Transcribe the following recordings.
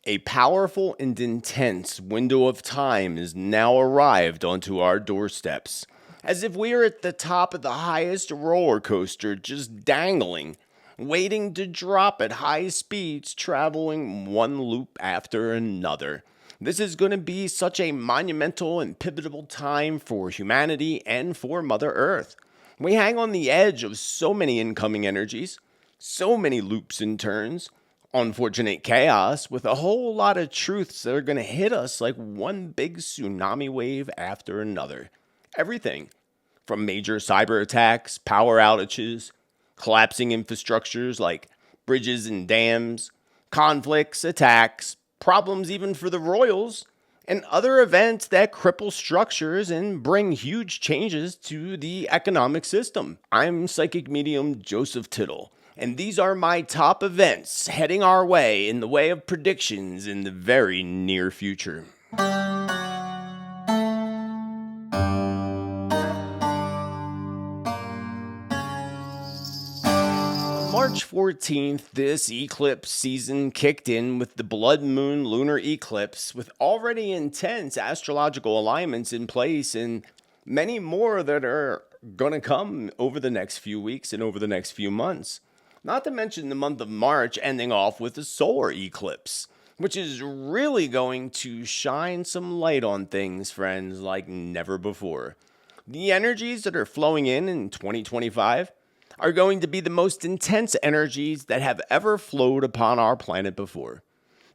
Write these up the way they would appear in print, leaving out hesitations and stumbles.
A powerful and intense window of time is now arrived onto our doorsteps, as if we are at the top of the highest roller coaster just dangling, waiting to drop at high speeds, traveling one loop after another. This is going to be such a monumental and pivotal time for humanity and for Mother Earth. We hang on the edge of so many incoming energies, so many loops and turns, unfortunate chaos with a whole lot of truths that are going to hit us like one big tsunami wave after another. Everything from major cyber attacks, power outages, collapsing infrastructures like bridges and dams, conflicts, attacks, problems even for the royals, and other events that cripple structures and bring huge changes to the economic system. I'm psychic medium Joseph Tittel, and these are my top events heading our way in the way of predictions in the very near future. March 14th, this eclipse season kicked in with the blood moon lunar eclipse, with already intense astrological alignments in place and many more that are going to come over the next few weeks and over the next few months. Not to mention the month of March ending off with a solar eclipse, which is really going to shine some light on things, friends, like never before. The energies that are flowing in 2025 are going to be the most intense energies that have ever flowed upon our planet before.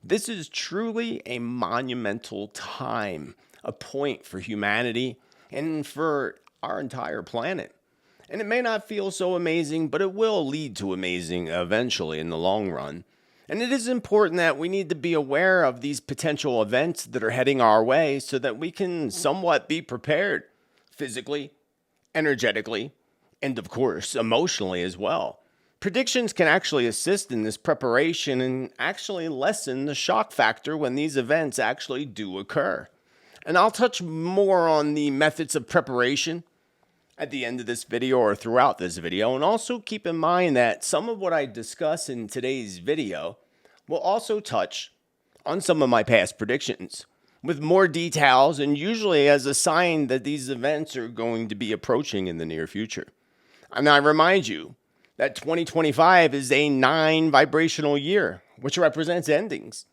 This is truly a monumental time, a point for humanity and for our entire planet. And it may not feel so amazing, but it will lead to amazing eventually in the long run. And it is important that we need to be aware of these potential events that are heading our way so that we can somewhat be prepared physically, energetically, and of course, emotionally as well. Predictions can actually assist in this preparation and actually lessen the shock factor when these events actually do occur. And I'll touch more on the methods of preparation at the end of this video or throughout this video, and also keep in mind that some of what I discuss in today's video will also touch on some of my past predictions with more details and usually as a sign that these events are going to be approaching in the near future. And I remind you that 2025 is a 9 vibrational year, which represents endings,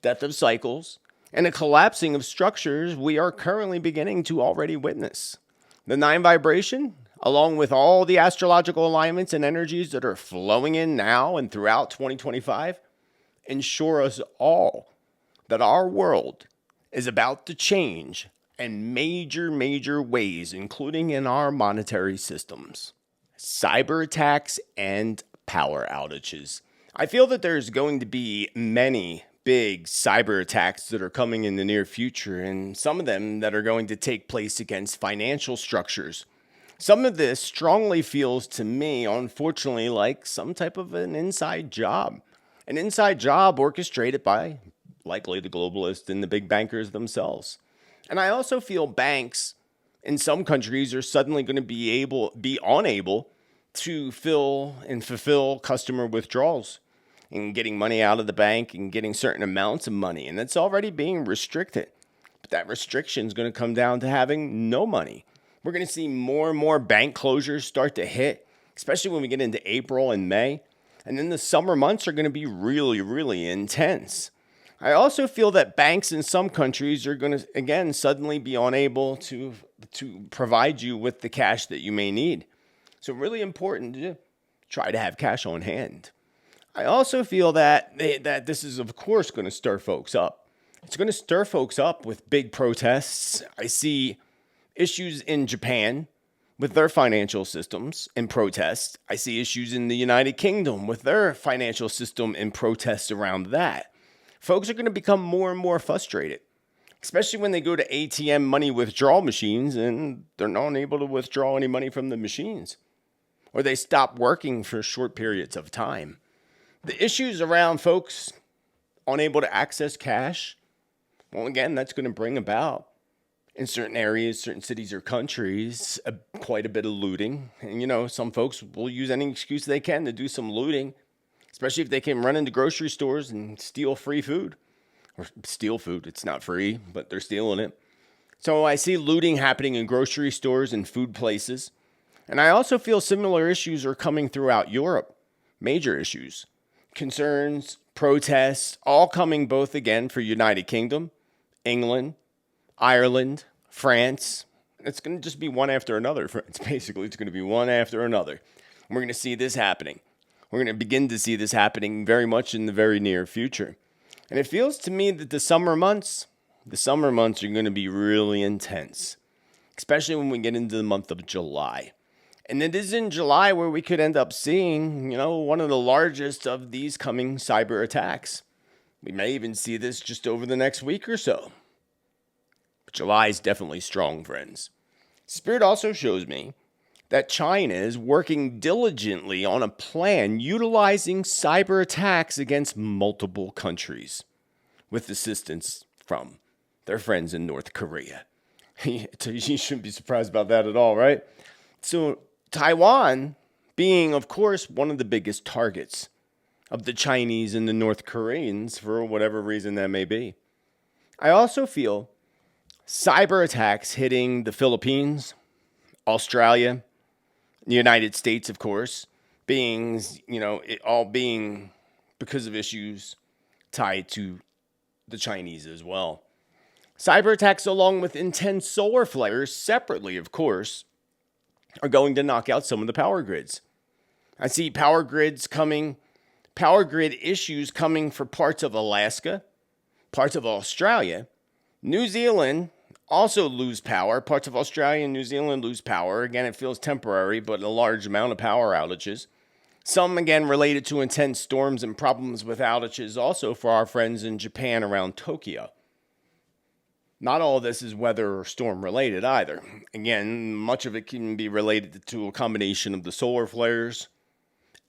death of cycles, and a collapsing of structures we are currently beginning to already witness. The 9 vibration, along with all the astrological alignments and energies that are flowing in now and throughout 2025, ensure us all that our world is about to change in major ways, including in our monetary systems. Cyber attacks and power outages. I feel that there's going to be many big cyber attacks that are coming in the near future, and some of them that are going to take place against financial structures. Some of this strongly feels to me, unfortunately, like some type of an inside job. An inside job orchestrated by likely the globalists and the big bankers themselves. And I also feel banks in some countries are suddenly going to be unable to fill and fulfill customer withdrawals and getting money out of the bank and getting certain amounts of money. And that's already being restricted. But that restriction is going to come down to having no money. We're going to see more and more bank closures start to hit, especially when we get into April and May. And then the summer months are going to be really intense. I also feel that banks in some countries are going to, again, suddenly be unable to provide you with the cash that you may need. So really important to try to have cash on hand. I also feel that this is, of course, going to stir folks up. It's going to stir folks up with big protests. I see issues in Japan with their financial systems and protests. I see issues in the United Kingdom with their financial system and protests around that. Folks are going to become more and more frustrated, especially when they go to ATM money withdrawal machines and they're not able to withdraw any money from the machines, or they stop working for short periods of time. The issues around folks unable to access cash, well, again, that's going to bring about, in certain areas, certain cities or countries, quite a bit of looting. And, some folks will use any excuse they can to do some looting, especially if they can run into grocery stores and steal free food. or steal food. It's not free, but they're stealing it. So I see looting happening in grocery stores and food places. And I also feel similar issues are coming throughout Europe. Major issues, concerns, protests, all coming both again for United Kingdom, England, Ireland, France. It's going to just be one after another, friends. Basically, it's going to be one after another. We're going to see this happening. We're going to begin to see this happening very much in the very near future. And it feels to me that the summer months are going to be really intense, especially when we get into the month of July. And it is in July where we could end up seeing, one of the largest of these coming cyber attacks. We may even see this just over the next week or so. But July is definitely strong, friends. Spirit also shows me that China is working diligently on a plan utilizing cyber attacks against multiple countries with assistance from their friends in North Korea. You shouldn't be surprised about that at all, right? So Taiwan being, of course, one of the biggest targets of the Chinese and the North Koreans for whatever reason that may be. I also feel cyber attacks hitting the Philippines, Australia, the United States, of course, being, it all being because of issues tied to the Chinese as well. Cyber attacks, along with intense solar flares, separately, of course, are going to knock out some of the power grids. I see power grid issues coming for parts of Alaska, parts of Australia. New Zealand also lose power. Parts of Australia and New Zealand lose power. Again, it feels temporary, but a large amount of power outages. Some, again, related to intense storms and problems with outages also for our friends in Japan around Tokyo. Not all of this is weather or storm related either. Again, much of it can be related to a combination of the solar flares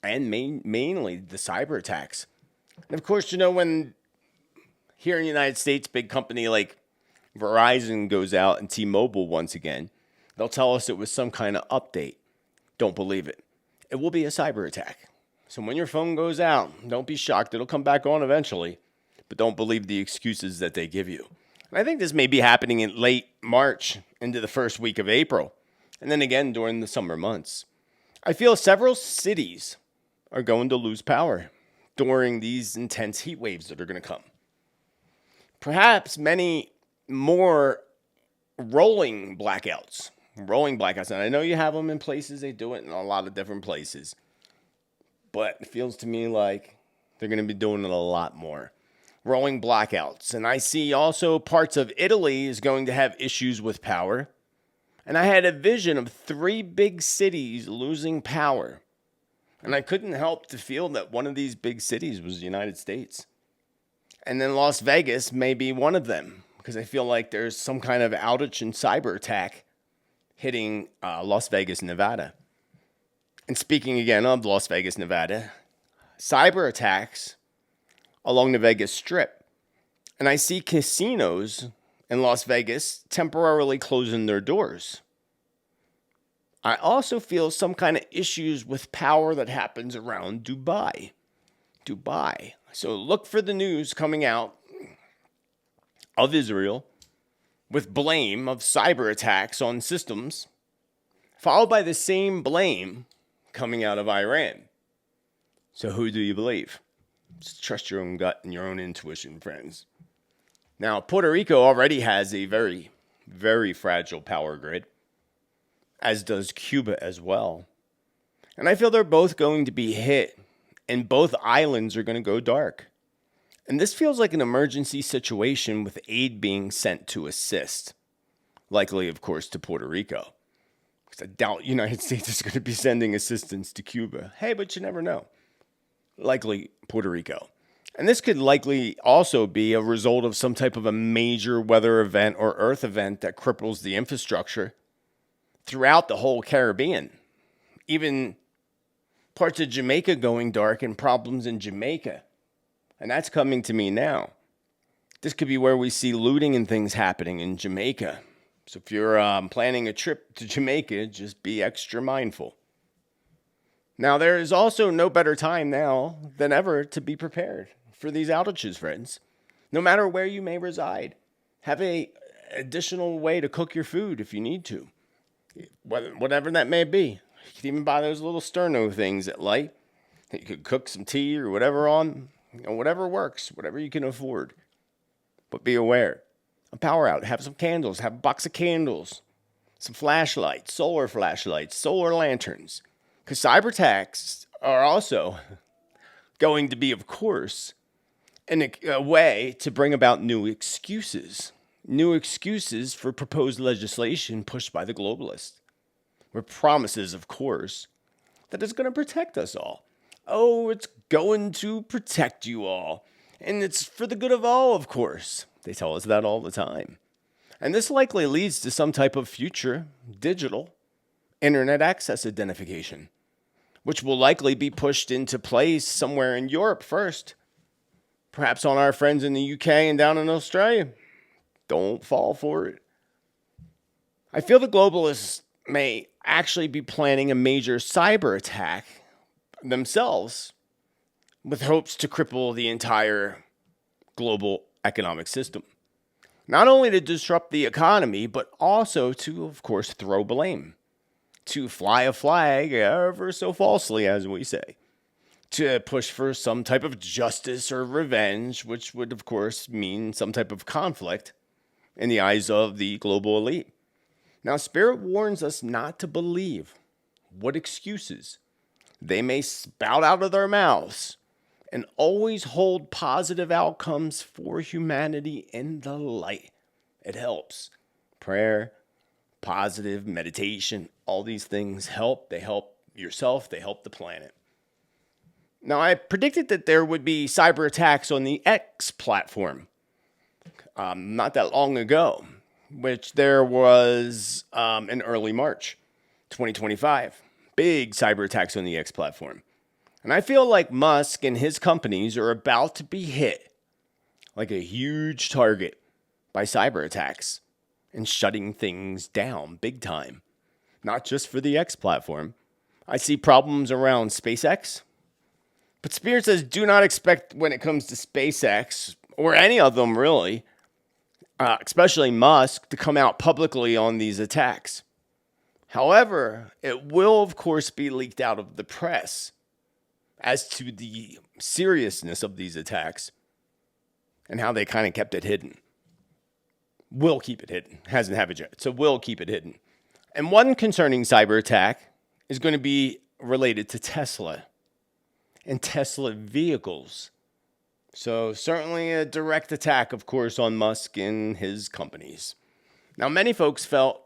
and mainly the cyber attacks. And of course, when here in the United States, big company like Verizon goes out and T-Mobile once again, they'll tell us it was some kind of update. Don't believe it. It will be a cyber attack. So when your phone goes out, don't be shocked. It'll come back on eventually. But don't believe the excuses that they give you. And I think this may be happening in late March into the first week of April. And then again during the summer months. I feel several cities are going to lose power during these intense heat waves that are going to come. Perhaps many more rolling blackouts. And I know you have them in places. They do it in a lot of different places. But it feels to me like they're going to be doing it a lot more. Rolling blackouts. And I see also parts of Italy is going to have issues with power. And I had a vision of 3 big cities losing power. And I couldn't help to feel that one of these big cities was the United States. And then Las Vegas may be one of them. Because I feel like there's some kind of outage and cyber attack hitting Las Vegas, Nevada. And speaking again of Las Vegas, Nevada, cyber attacks along the Vegas Strip. And I see casinos in Las Vegas temporarily closing their doors. I also feel some kind of issues with power that happens around Dubai. So look for the news coming out of Israel with blame of cyber attacks on systems, followed by the same blame coming out of Iran. So who do you believe? Just trust your own gut and your own intuition, friends. Now, Puerto Rico already has a very, very fragile power grid, as does Cuba as well. And I feel they're both going to be hit, and both islands are going to go dark. And this feels like an emergency situation with aid being sent to assist. Likely, of course, to Puerto Rico. Because I doubt the United States is going to be sending assistance to Cuba. Hey, but you never know. Likely Puerto Rico. And this could likely also be a result of some type of a major weather event or earth event that cripples the infrastructure throughout the whole Caribbean. Even parts of Jamaica going dark and problems in Jamaica. And that's coming to me now. This could be where we see looting and things happening in Jamaica. So if you're planning a trip to Jamaica, just be extra mindful. Now, there is also no better time now than ever to be prepared for these outages, friends. no matter where you may reside. Have a additional way to cook your food if you need to, whatever that may be. You can even buy those little sterno things at light. You could cook some tea or whatever on, whatever works, whatever you can afford. But be aware, a power out, have some candles, have a box of candles, some flashlights, solar lanterns. Because cyber attacks are also going to be, of course, a way to bring about new excuses for proposed legislation pushed by the globalists. With promises, of course, that it's going to protect us all. Oh, it's going to protect you all. And it's for the good of all, of course. They tell us that all the time. And this likely leads to some type of future digital internet access identification, which will likely be pushed into place somewhere in Europe first. Perhaps on our friends in the UK and down in Australia. Don't fall for it. I feel the globalists may actually be planning a major cyber attack themselves with hopes to cripple the entire global economic system. Not only to disrupt the economy, but also to, of course, throw blame. To fly a flag ever so falsely, as we say. To push for some type of justice or revenge, which would, of course, mean some type of conflict in the eyes of the global elite. Now, Spirit warns us not to believe what excuses they may spout out of their mouths, and always hold positive outcomes for humanity in the light. It helps. Prayer, positive meditation, all these things help. They help yourself. They help the planet. Now, I predicted that there would be cyber attacks on the X platform not that long ago, which there was in early March 2025. Big cyber attacks on the X platform. And I feel like Musk and his companies are about to be hit like a huge target by cyber attacks and shutting things down big time. Not just for the X platform. I see problems around SpaceX. But Spirit says do not expect when it comes to SpaceX, or any of them really, especially Musk, to come out publicly on these attacks. However, it will, of course, be leaked out of the press as to the seriousness of these attacks and how they kind of kept it hidden. Will keep it hidden. Hasn't have it yet, so will keep it hidden. And one concerning cyber attack is going to be related to Tesla and Tesla vehicles. So certainly a direct attack, of course, on Musk and his companies. Now, many folks felt,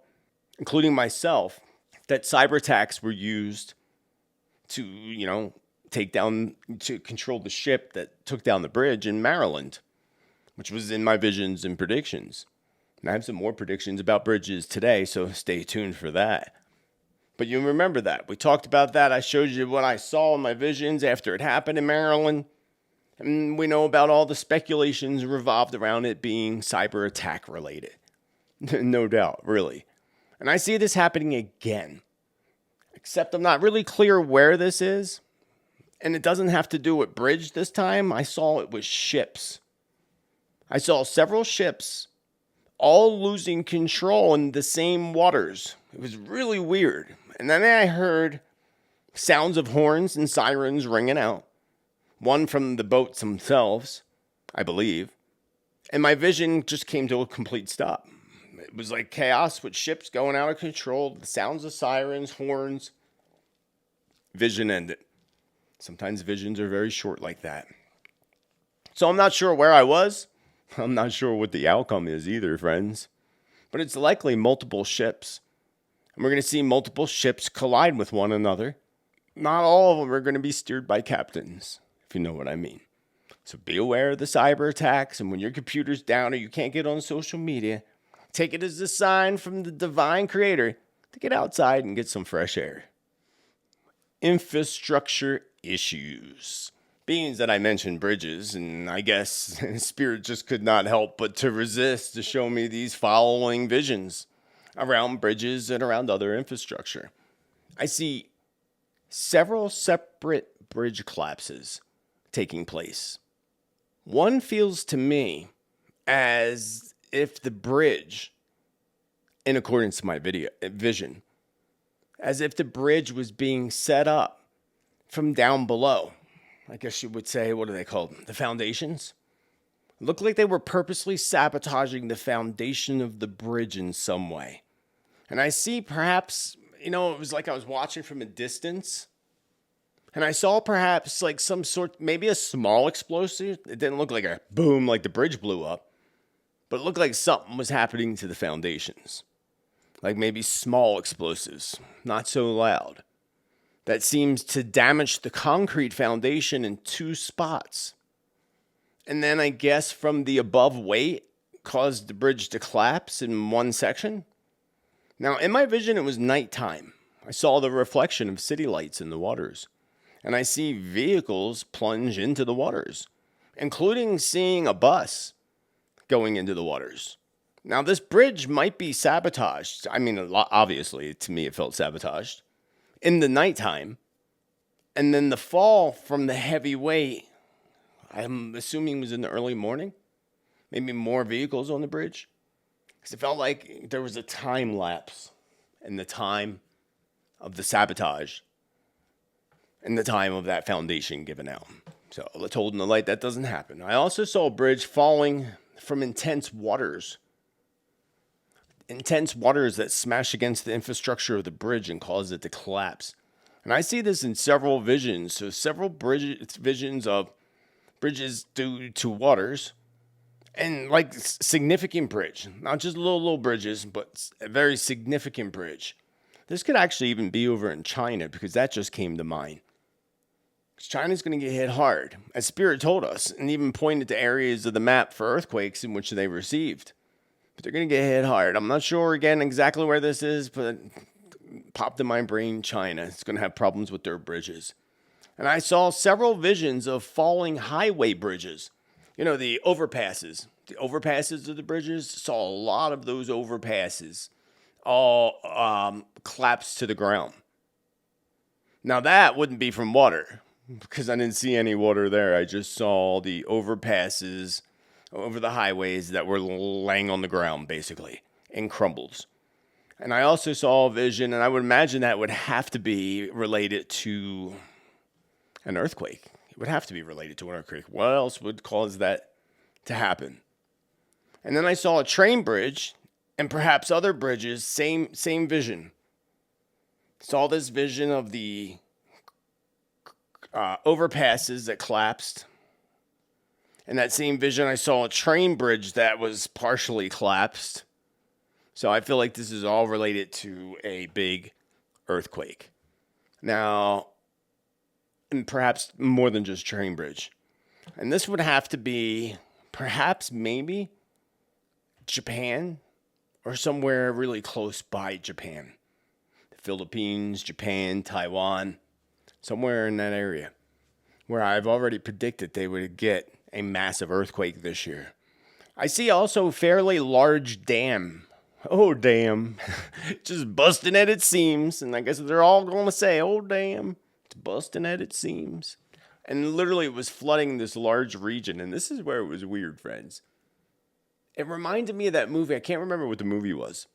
including myself, that cyber attacks were used to, to control the ship that took down the bridge in Maryland, which was in my visions and predictions. And I have some more predictions about bridges today, so stay tuned for that. But you remember that. We talked about that. I showed you what I saw in my visions after it happened in Maryland. And we know about all the speculations revolved around it being cyber attack related. No doubt, really. And I see this happening again. Except I'm not really clear where this is. And it doesn't have to do with bridge this time. I saw it with ships. I saw several ships all losing control in the same waters. It was really weird. And then I heard sounds of horns and sirens ringing out. One from the boats themselves, I believe. And my vision just came to a complete stop. It was like chaos with ships going out of control, the sounds of sirens, horns. Vision ended. Sometimes visions are very short like that. So I'm not sure where I was. I'm not sure what the outcome is either, friends. But it's likely multiple ships. And we're going to see multiple ships collide with one another. Not all of them are going to be steered by captains, if you know what I mean. So be aware of the cyber attacks. And when your computer's down or you can't get on social media, take it as a sign from the divine creator to get outside and get some fresh air. Infrastructure issues. Being that I mentioned bridges, and I guess Spirit just could not help but to resist to show me these following visions around bridges and around other infrastructure. I see several separate bridge collapses taking place. One feels to me as if the bridge, in accordance to my vision, as if the bridge was being set up from down below. I guess you would say, what are they called? The foundations? It looked like they were purposely sabotaging the foundation of the bridge in some way. And I see perhaps, it was like I was watching from a distance. And I saw perhaps like some sort, maybe a small explosive. It didn't look like a boom, like the bridge blew up. But it looked like something was happening to the foundations. Like maybe small explosives, not so loud. That seems to damage the concrete foundation in 2 spots. And then I guess from the above weight caused the bridge to collapse in 1 section. Now, in my vision, it was nighttime. I saw the reflection of city lights in the waters. And I see vehicles plunge into the waters, including seeing a bus going into the waters. Now, this bridge might be sabotaged. I mean, obviously, to me, it felt sabotaged in the nighttime. And then the fall from the heavy weight, I'm assuming was in the early morning. Maybe more vehicles on the bridge. Because it felt like there was a time lapse in the time of the sabotage and the time of that foundation given out. So let's hold in the light that doesn't happen. I also saw a bridge falling from intense waters. Intense waters that smash against the infrastructure of the bridge and cause it to collapse. And I see this in several visions. So several visions of bridges due to waters. And like significant bridge. Not just little bridges, but a very significant bridge. This could actually even be over in China because that just came to mind. China's going to get hit hard, as Spirit told us, and even pointed to areas of the map for earthquakes in which they received. But they're going to get hit hard. I'm not sure, again, exactly where this is, but it popped in my brain, China. It's going to have problems with their bridges. And I saw several visions of falling highway bridges. The overpasses. The overpasses of the bridges. Saw a lot of those overpasses all collapsed to the ground. Now, that wouldn't be from water, because I didn't see any water there. I just saw the overpasses over the highways that were laying on the ground, basically, in crumbles. And I also saw a vision, and I would imagine that would have to be related to an earthquake. It would have to be related to an earthquake. What else would cause that to happen? And then I saw a train bridge, and perhaps other bridges, same vision. Saw this vision of the overpasses that collapsed. In that same vision, I saw a train bridge that was partially collapsed. So I feel like this is all related to a big earthquake. Now, and perhaps more than just train bridge. And this would have to be perhaps maybe Japan or somewhere really close by Japan. The Philippines, Japan, Taiwan, somewhere in that area where I've already predicted they would get a massive earthquake this year. I see also a fairly large dam. Oh, damn. Just busting at its seams. And I guess they're all going to say, oh, damn. It's busting at its seams. And literally it was flooding this large region. And this is where it was weird, friends. It reminded me of that movie. I can't remember what the movie was.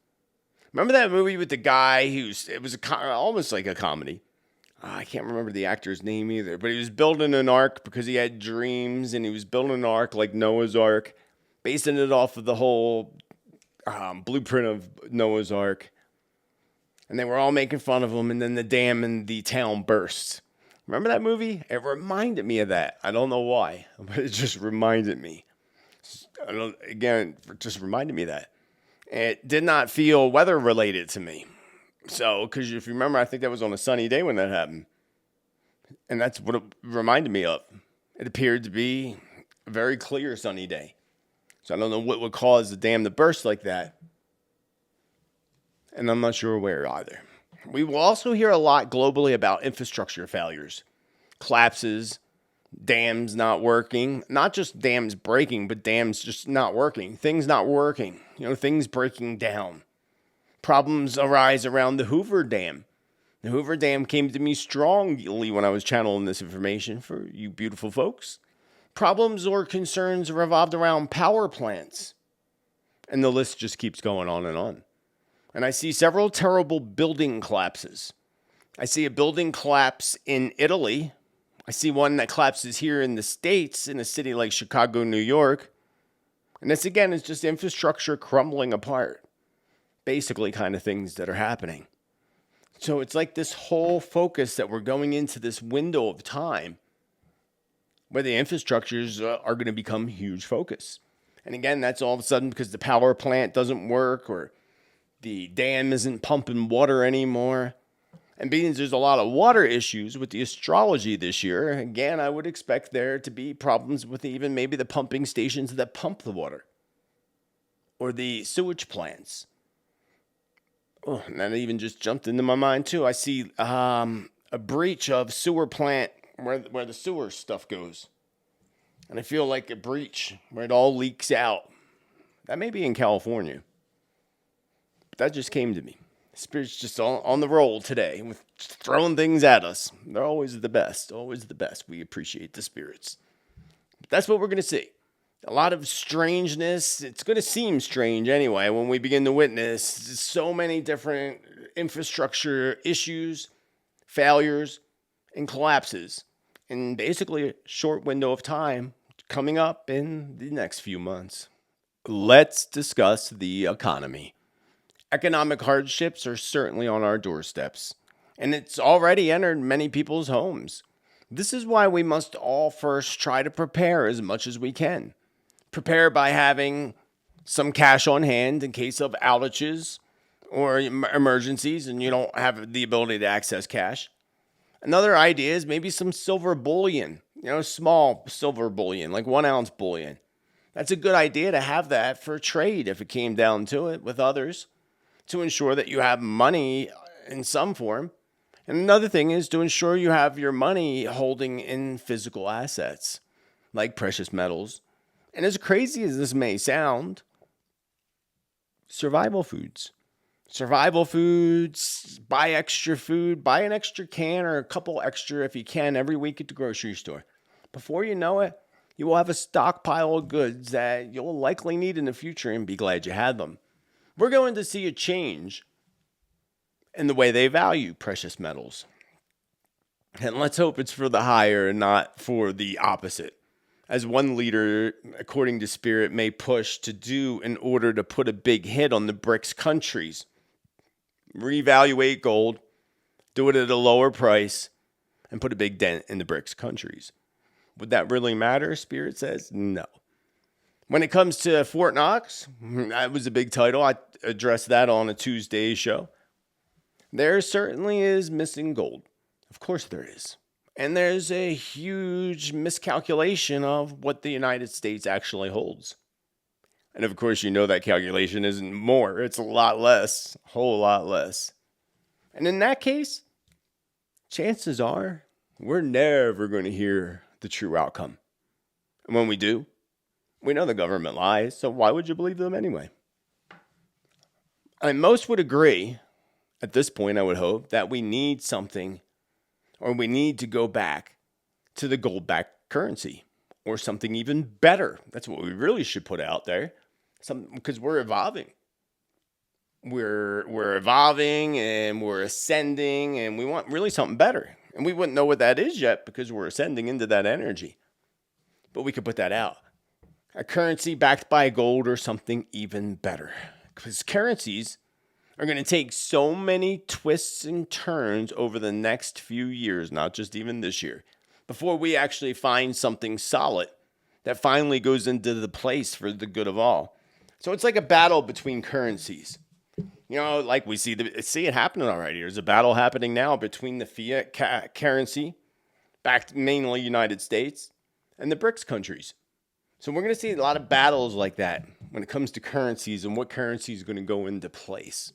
Remember that movie with the guy it was almost like a comedy. I can't remember the actor's name either, but he was building an ark because he had dreams, and he was building an ark like Noah's Ark, basing it off of the whole blueprint of Noah's Ark. And they were all making fun of him, and then the dam in the town burst. Remember that movie? It reminded me of that. I don't know why, but it just reminded me. It just reminded me of that. It did not feel weather-related to me. So, because if you remember, I think that was on a sunny day when that happened. And that's what it reminded me of. It appeared to be a very clear sunny day. So I don't know what would cause the dam to burst like that. And I'm not sure where either. We will also hear a lot globally about infrastructure failures. Collapses, dams not working. Not just dams breaking, but dams just not working. Things not working. Things breaking down. Problems arise around the Hoover Dam. The Hoover Dam came to me strongly when I was channeling this information for you beautiful folks. Problems or concerns revolved around power plants. And the list just keeps going on and on. And I see several terrible building collapses. I see a building collapse in Italy. I see one that collapses here in the States in a city like Chicago, New York. And this, again, is just infrastructure crumbling apart. Basically kind of things that are happening. So it's like this whole focus that we're going into this window of time where the infrastructures are going to become huge focus. And again, that's all of a sudden because the power plant doesn't work or the dam isn't pumping water anymore. And being there's a lot of water issues with the astrology this year, again, I would expect there to be problems with even maybe the pumping stations that pump the water or the sewage plants. Oh, and that even just jumped into my mind too. I see a breach of sewer plant where the sewer stuff goes. And I feel like a breach where it all leaks out. That may be in California. But that just came to me. Spirit's just on the roll today with just throwing things at us. They're always the best. Always the best. We appreciate the spirits. But that's what we're going to see. A lot of strangeness. It's going to seem strange anyway when we begin to witness so many different infrastructure issues, failures, and collapses in basically a short window of time coming up in the next few months. Let's discuss the economy. Economic hardships are certainly on our doorsteps, and it's already entered many people's homes. This is why we must all first try to prepare as much as we can. Prepare by having some cash on hand in case of outages or emergencies and you don't have the ability to access cash. Another idea is maybe some silver bullion, small silver bullion, like 1 ounce bullion. That's a good idea to have that for trade if it came down to it with others, to ensure that you have money in some form. And another thing is to ensure you have your money holding in physical assets, like precious metals. And as crazy as this may sound, survival foods. Survival foods, buy extra food, buy an extra can or a couple extra if you can every week at the grocery store. Before you know it, you will have a stockpile of goods that you'll likely need in the future and be glad you had them. We're going to see a change in the way they value precious metals. And let's hope it's for the higher and not for the opposite. As one leader, according to Spirit, may push to do in order to put a big hit on the BRICS countries. Reevaluate gold, do it at a lower price, and put a big dent in the BRICS countries. Would that really matter? Spirit says no. When it comes to Fort Knox, that was a big title. I addressed that on a Tuesday show. There certainly is missing gold. Of course there is. And there's a huge miscalculation of what the United States actually holds. And of course, that calculation isn't more. It's a lot less, a whole lot less. And in that case, chances are we're never going to hear the true outcome. And when we do, we know the government lies, so why would you believe them anyway? And most would agree, at this point I would hope, that we need something, or we need to go back to the gold-backed currency, or something even better. That's what we really should put out there, because we're evolving. We're evolving, and we're ascending, and we want really something better. And we wouldn't know what that is yet, because we're ascending into that energy. But we could put that out. A currency backed by gold or something even better. Because currencies are going to take so many twists and turns over the next few years, not just even this year, before we actually find something solid that finally goes into the place for the good of all. So it's like a battle between currencies. Like we see it happening already. There's a battle happening now between the fiat currency, backed mainly United States, and the BRICS countries. So we're going to see a lot of battles like that when it comes to currencies and what currency is going to go into place.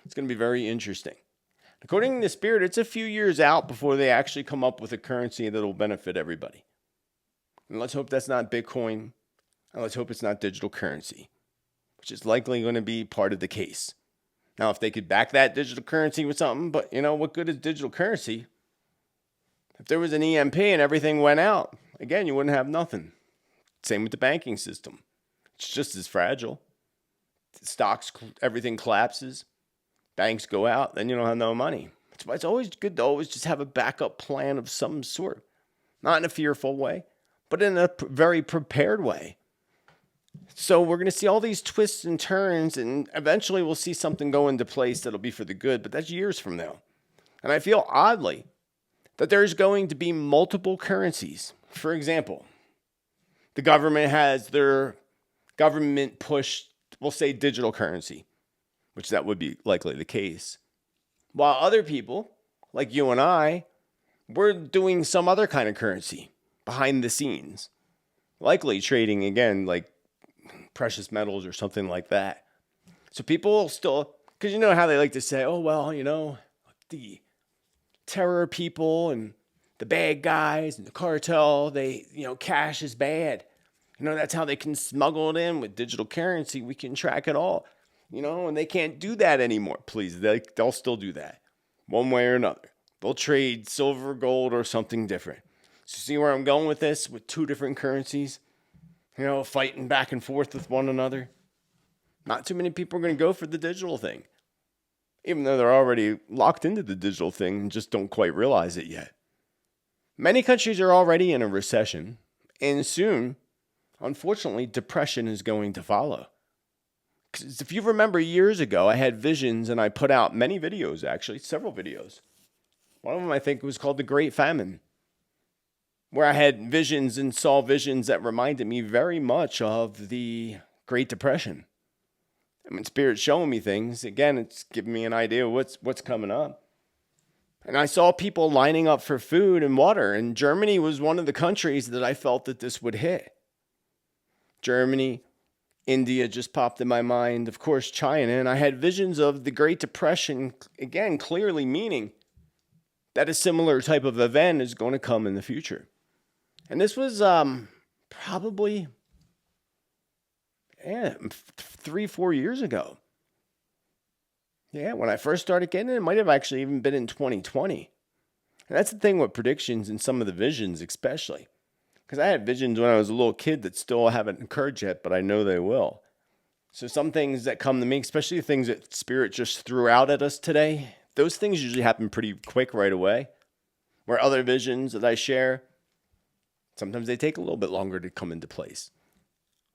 It's going to be very interesting. According to Spirit, it's a few years out before they actually come up with a currency that will benefit everybody. And let's hope that's not Bitcoin, and let's hope it's not digital currency, which is likely going to be part of the case. Now, if they could back that digital currency with something, but what good is digital currency? If there was an EMP and everything went out, again, you wouldn't have nothing. Same with the banking system. It's just as fragile. Stocks, everything collapses. Banks go out, then you don't have no money. That's why it's always good to always just have a backup plan of some sort. Not in a fearful way, but in a very prepared way. So we're going to see all these twists and turns, and eventually we'll see something go into place that'll be for the good, but that's years from now. And I feel oddly that there's going to be multiple currencies. For example, the government has their government push, we'll say digital currency, which that would be likely the case. While other people, like you and I, we're doing some other kind of currency behind the scenes. Likely trading, again, like precious metals or something like that. So people still, because you know how they like to say, oh, well, the terror people and the bad guys and the cartel, they, cash is bad. That's how they can smuggle it in with digital currency. We can track it all, and they can't do that anymore. Please, they'll still do that one way or another. They'll trade silver, gold, or something different. So see where I'm going with this, with two different currencies, fighting back and forth with one another. Not too many people are going to go for the digital thing, even though they're already locked into the digital thing and just don't quite realize it yet. Many countries are already in a recession, and soon, unfortunately, depression is going to follow. Because if you remember years ago, I had visions and I put out many videos, actually, several videos. One of them, I think, was called The Great Famine, where I had visions and saw visions that reminded me very much of the Great Depression. I mean, Spirit's showing me things. Again, it's giving me an idea of what's coming up. And I saw people lining up for food and water, and Germany was one of the countries that I felt that this would hit. Germany, India just popped in my mind, of course, China, and I had visions of the Great Depression, again, clearly meaning that a similar type of event is going to come in the future. And this was probably 3-4 years ago. Yeah, when I first started getting it might have actually even been in 2020. And that's the thing with predictions and some of the visions especially. Because I had visions when I was a little kid that still haven't occurred yet, but I know they will. So some things that come to me, especially the things that Spirit just threw out at us today, those things usually happen pretty quick right away. Where other visions that I share, sometimes they take a little bit longer to come into place.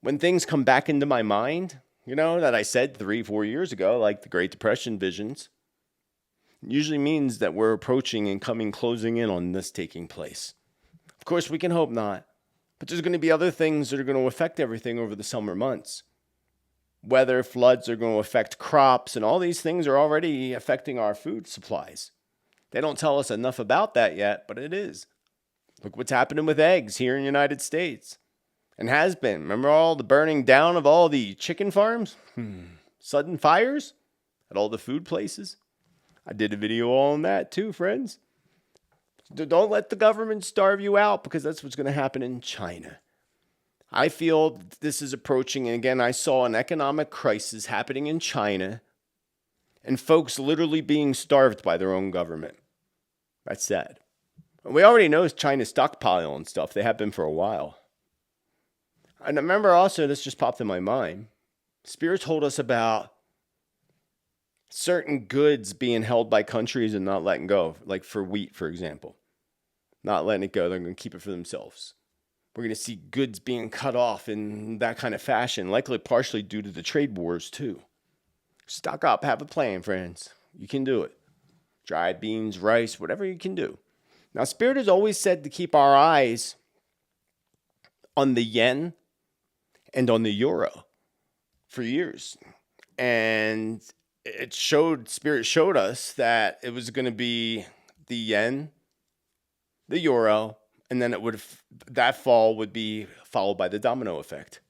When things come back into my mind, that I said 3-4 years ago, like the Great Depression visions, usually means that we're approaching and closing in on this taking place. Of course, we can hope not, but there's going to be other things that are going to affect everything over the summer months. Weather, floods are going to affect crops, and all these things are already affecting our food supplies. They don't tell us enough about that yet, but it is. Look what's happening with eggs here in the United States. And has been. Remember all the burning down of all the chicken farms? Sudden fires at all the food places? I did a video on that too, friends. Don't let the government starve you out, because that's what's going to happen in China. I feel this is approaching, and again, I saw an economic crisis happening in China and folks literally being starved by their own government. That's sad. And we already know China's stockpiling stuff. They have been for a while. And I remember also, this just popped in my mind, Spirit told us about certain goods being held by countries and not letting go, like for wheat, for example. Not letting it go. They're going to keep it for themselves. We're going to see goods being cut off in that kind of fashion, likely partially due to the trade wars too. Stock up, have a plan, friends. You can do it. Dried beans, rice, whatever you can do. Now, Spirit has always said to keep our eyes on the yen and on the euro for years. And Spirit showed us that it was going to be the yen, the euro, and then that fall would be followed by the domino effect.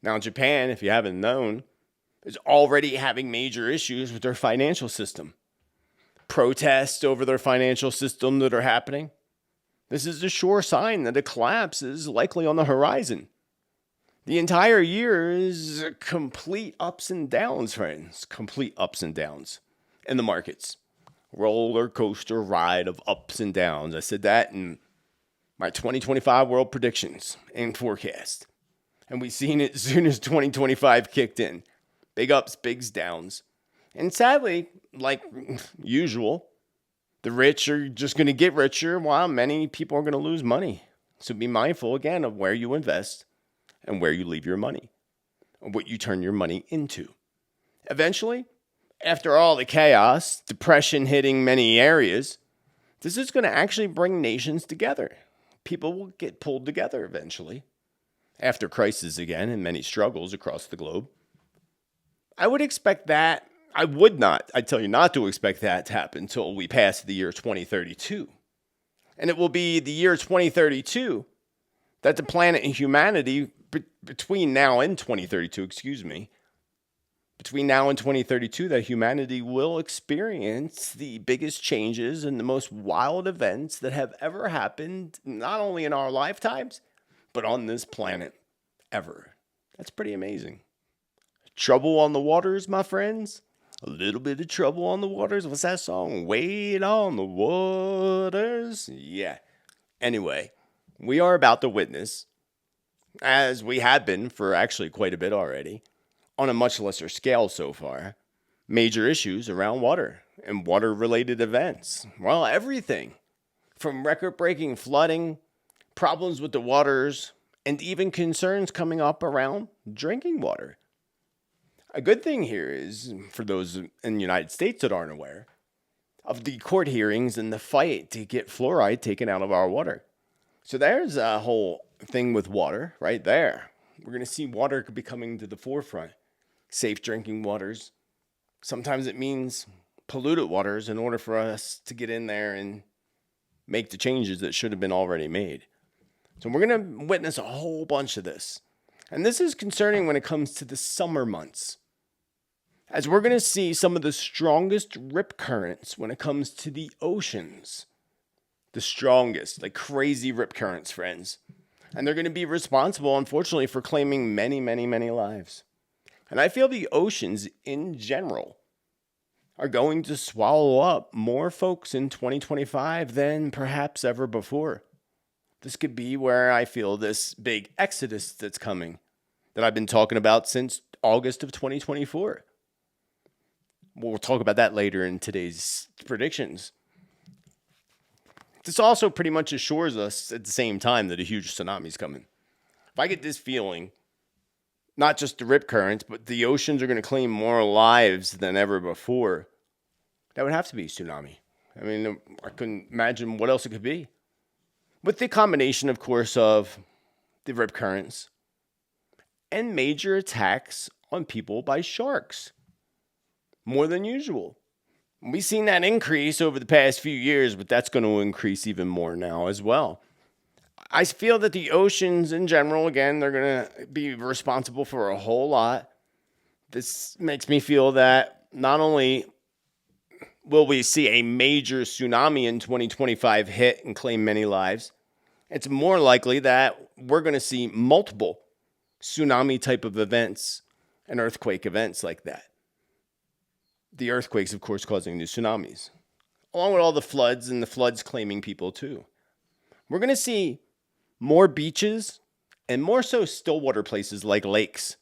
Now, Japan, if you haven't known, is already having major issues with their financial system. Protests over their financial system that are happening. This is a sure sign that a collapse is likely on the horizon. The entire year is complete ups and downs, friends. Complete ups and downs in the markets. Roller coaster ride of ups and downs. I said that in My 2025 world predictions and forecast. And we seen it as soon as 2025 kicked in. Big ups, big downs. And sadly, like usual, the rich are just going to get richer while many people are going to lose money. So be mindful again of where you invest and where you leave your money, and what you turn your money into. Eventually, after all the chaos, depression hitting many areas, this is going to actually bring nations together. People will get pulled together eventually. After crisis again and many struggles across the globe. I would expect that. I tell you not to expect that to happen until we pass the year 2032. And it will be the year 2032 that the planet and humanity, between now and 2032, between now and 2032, that humanity will experience the biggest changes and the most wild events that have ever happened, not only in our lifetimes, but on this planet ever. That's pretty amazing. Trouble on the waters, my friends. A little bit of trouble on the waters. What's that song? Wait on the waters. Yeah. Anyway, we are about to witness, as we have been for actually quite a bit already, on a much lesser scale so far, major issues around water and water-related events. Well, everything from record-breaking flooding, problems with the waters, and even concerns coming up around drinking water. A good thing here is, for those in the United States that aren't aware, of the court hearings and the fight to get fluoride taken out of our water. So there's a whole thing with water right there. We're going to see water be coming to the forefront. Safe drinking waters. Sometimes it means polluted waters in order for us to get in there and make the changes that should have been already made. So we're going to witness a whole bunch of this. And this is concerning when it comes to the summer months, as we're going to see some of the strongest rip currents when it comes to the oceans. The strongest, like crazy rip currents, friends. And they're going to be responsible, unfortunately, for claiming many, many, many lives. And I feel the oceans in general are going to swallow up more folks in 2025 than perhaps ever before. This could be where I feel this big exodus that's coming, that I've been talking about since August of 2024. We'll talk about that later in today's predictions. This also pretty much assures us at the same time that a huge tsunami is coming. If I get this feeling, not just the rip currents, but the oceans are going to claim more lives than ever before, that would have to be a tsunami. I mean, I couldn't imagine what else it could be. With the combination, of course, of the rip currents and major attacks on people by sharks. More than usual. We've seen that increase over the past few years, but that's going to increase even more now as well. I feel that the oceans in general, again, they're going to be responsible for a whole lot. This makes me feel that not only will we see a major tsunami in 2025 hit and claim many lives, it's more likely that we're going to see multiple tsunami type of events and earthquake events like that. The earthquakes, of course, causing the tsunamis, along with all the floods and the floods claiming people too. We're going to see more beaches and more so stillwater places like lakes.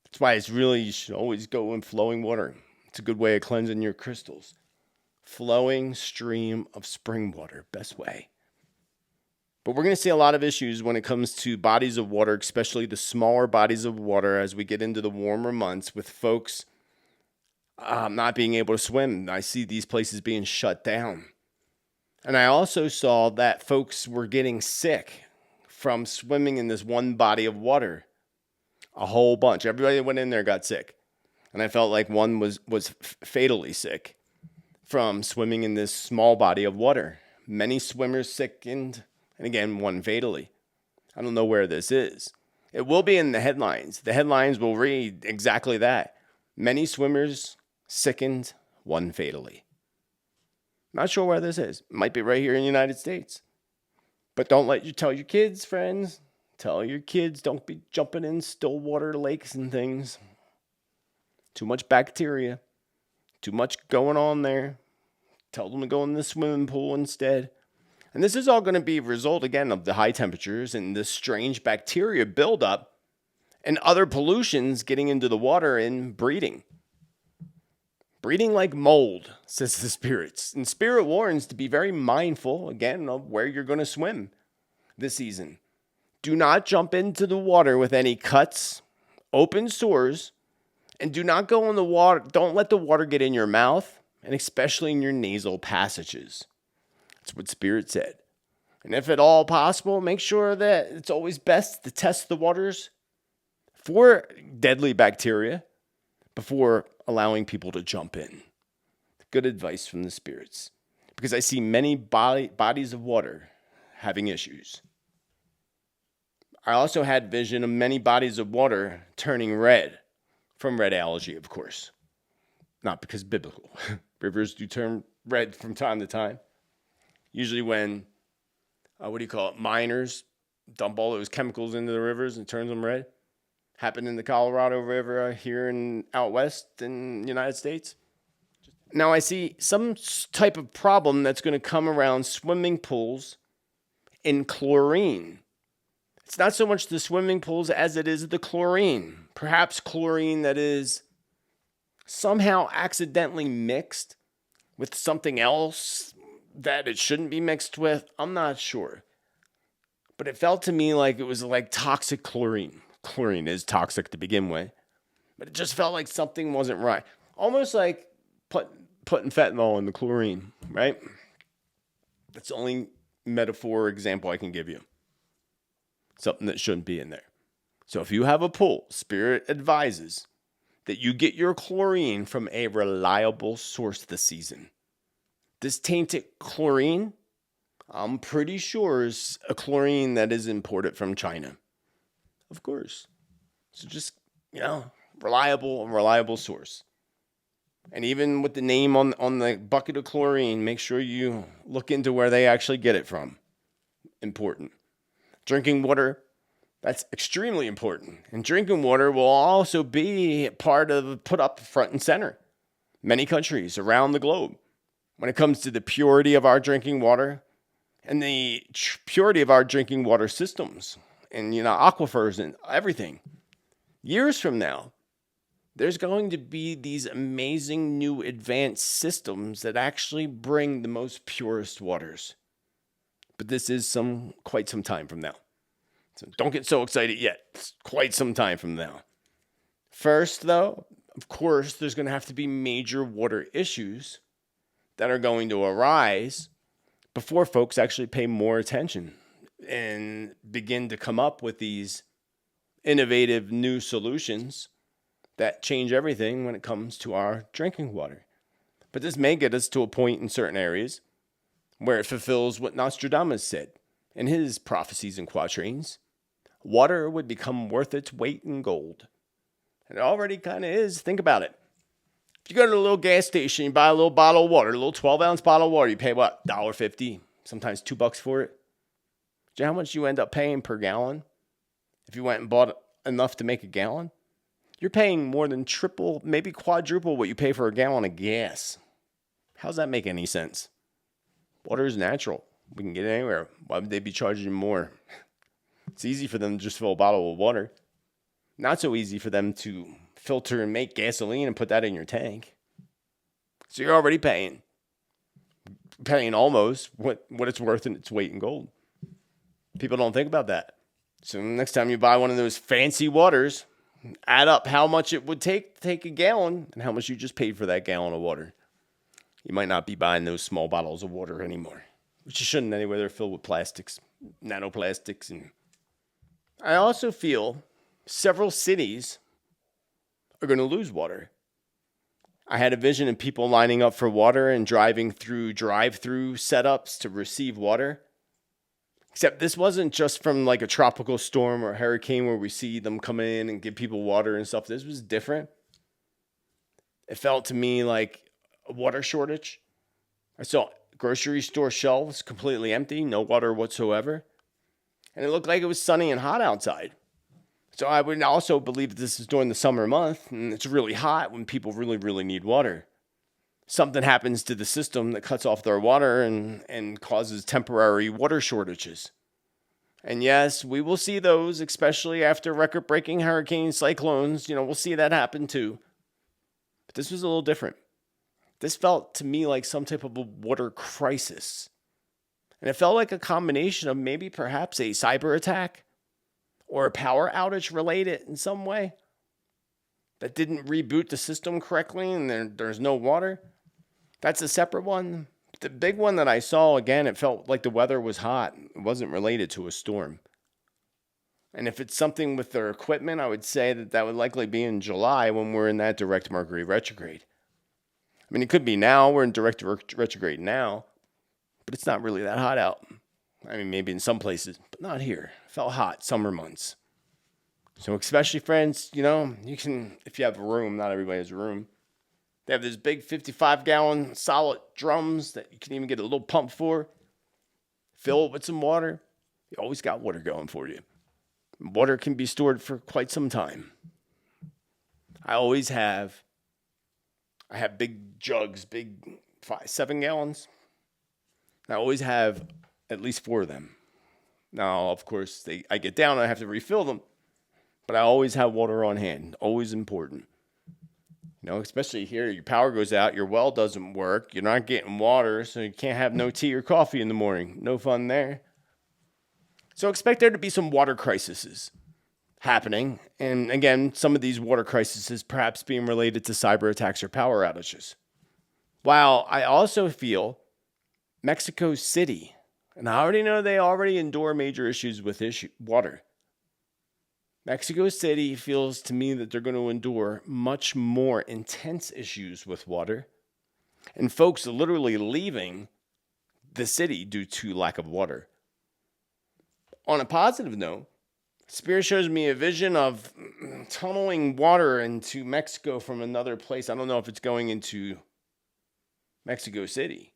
That's why you should always go in flowing water. It's a good way of cleansing your crystals. Flowing stream of spring water, best way. But we're going to see a lot of issues when it comes to bodies of water, especially the smaller bodies of water as we get into the warmer months with folks not being able to swim. I see these places being shut down. And I also saw that folks were getting sick from swimming in this one body of water. A whole bunch. Everybody that went in there got sick. And I felt like one was fatally sick from swimming in this small body of water. Many swimmers sickened, and again, one fatally. I don't know where this is. It will be in the headlines. The headlines will read exactly that. Many swimmers sickened, one fatally. Not sure where this is. Might be right here in the United States. But don't let you tell your kids, friends. Tell your kids don't be jumping in still water lakes and things. Too much bacteria. Too much going on there. Tell them to go in the swimming pool instead. And this is all going to be a result, again, of the high temperatures and the strange bacteria buildup and other pollutions getting into the water and breeding. Breeding like mold, says the spirits. And Spirit warns to be very mindful, again, of where you're going to swim this season. Do not jump into the water with any cuts, open sores, and do not go in the water. Don't let the water get in your mouth, and especially in your nasal passages. That's what Spirit said. And if at all possible, make sure that it's always best to test the waters for deadly bacteria before allowing people to jump in. Good advice from the spirits, because I see many bodies of water having issues. I also had vision of many bodies of water turning red, from red algae, of course. Not because biblical. Rivers do turn red from time to time. Usually when, miners dump all those chemicals into the rivers and turns them red. Happened in the Colorado River here out west in the United States. Now I see some type of problem that's going to come around swimming pools in chlorine. It's not so much the swimming pools as it is the chlorine. Perhaps chlorine that is somehow accidentally mixed with something else that it shouldn't be mixed with. I'm not sure. But it felt to me like it was like toxic chlorine. Chlorine is toxic to begin with. But it just felt like something wasn't right. Almost like putting fentanyl in the chlorine, right? That's the only metaphor example I can give you. Something that shouldn't be in there. So if you have a pool, Spirit advises that you get your chlorine from a reliable source this season. This tainted chlorine, I'm pretty sure is a chlorine that is imported from China. Of course. So just, reliable source. And even with the name on the bucket of chlorine, make sure you look into where they actually get it from. Important. Drinking water, that's extremely important. And drinking water will also be put up front and center. Many countries around the globe, when it comes to the purity of our drinking water and the purity of our drinking water systems and, aquifers and everything. Years from now, there's going to be these amazing new advanced systems that actually bring the most purest waters. But this is quite some time from now. So don't get so excited yet. It's quite some time from now. First, though, of course, there's going to have to be major water issues that are going to arise before folks actually pay more attention and begin to come up with these innovative new solutions that change everything when it comes to our drinking water. But this may get us to a point in certain areas where it fulfills what Nostradamus said in his prophecies and quatrains. Water would become worth its weight in gold. And it already kind of is. Think about it. If you go to a little gas station, you buy a little bottle of water, a little 12-ounce bottle of water, you pay what? $1.50, sometimes $2 for it. Do you know how much you end up paying per gallon? If you went and bought enough to make a gallon? You're paying more than triple, maybe quadruple what you pay for a gallon of gas. How does that make any sense? Water is natural. We can get it anywhere. Why would they be charging more? It's easy for them to just fill a bottle of water. Not so easy for them to filter and make gasoline and put that in your tank. So you're already paying almost what it's worth in its weight in gold. People don't think about that. So next time you buy one of those fancy waters, add up how much it would take to take a gallon and how much you just paid for that gallon of water. You might not be buying those small bottles of water anymore, which you shouldn't anyway. They're filled with plastics, nanoplastics. And I also feel several cities are going to lose water. I had a vision of people lining up for water and driving through drive-through setups to receive water. Except this wasn't just from like a tropical storm or a hurricane where we see them come in and give people water and stuff. This was different. It felt to me like a water shortage. I saw grocery store shelves completely empty, no water whatsoever. And it looked like it was sunny and hot outside. So I would also believe that this is during the summer month and it's really hot when people really, really need water. something happens to the system that cuts off their water and causes temporary water shortages. And yes, we will see those, especially after record-breaking hurricanes, cyclones. We'll see that happen too. But this was a little different. This felt to me like some type of a water crisis. And it felt like a combination of maybe perhaps a cyber attack or a power outage related in some way that didn't reboot the system correctly and there's no water. That's a separate one. The big one that I saw, again, it felt like the weather was hot. It wasn't related to a storm. And if it's something with their equipment, I would say that would likely be in July when we're in that direct Mercury retrograde. I mean, it could be now. We're in direct retrograde now. But it's not really that hot out. I mean, maybe in some places, but not here. It felt hot, summer months. So especially, friends, you can, if you have a room, not everybody has a room. They have this big 55-gallon solid drums that you can even get a little pump for. Fill it with some water. You always got water going for you. Water can be stored for quite some time. I have big jugs, big 7 gallons. I always have at least 4 of them. Now, of course, I get down and I have to refill them. But I always have water on hand. Always important. Especially here, your power goes out, your well doesn't work, you're not getting water, so you can't have no tea or coffee in the morning. No fun there. So expect there to be some water crises happening. And again, some of these water crises perhaps being related to cyber attacks or power outages. While I also feel Mexico City, and I already know they already endure major issues with water. Mexico City feels to me that they're going to endure much more intense issues with water. And folks are literally leaving the city due to lack of water. On a positive note, Spirit shows me a vision of tunneling water into Mexico from another place. I don't know if it's going into Mexico City.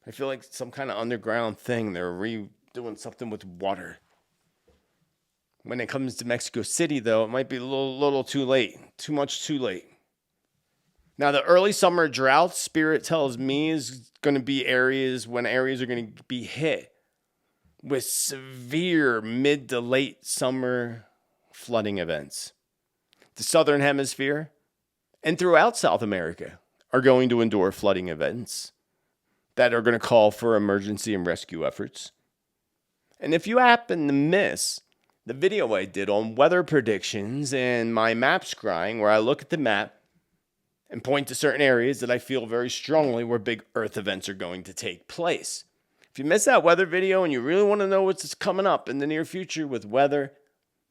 I feel like some kind of underground thing. They're redoing something with water. When it comes to Mexico City, though, it might be a little too late. Too much too late. Now, the early summer drought, Spirit tells me, is going to be areas are going to be hit with severe mid to late summer flooding events. The southern hemisphere and throughout South America are going to endure flooding events that are going to call for emergency and rescue efforts. And if you happen to miss the video I did on weather predictions and my map scrying, where I look at the map and point to certain areas that I feel very strongly where big earth events are going to take place. If you missed that weather video and you really want to know what's coming up in the near future with weather,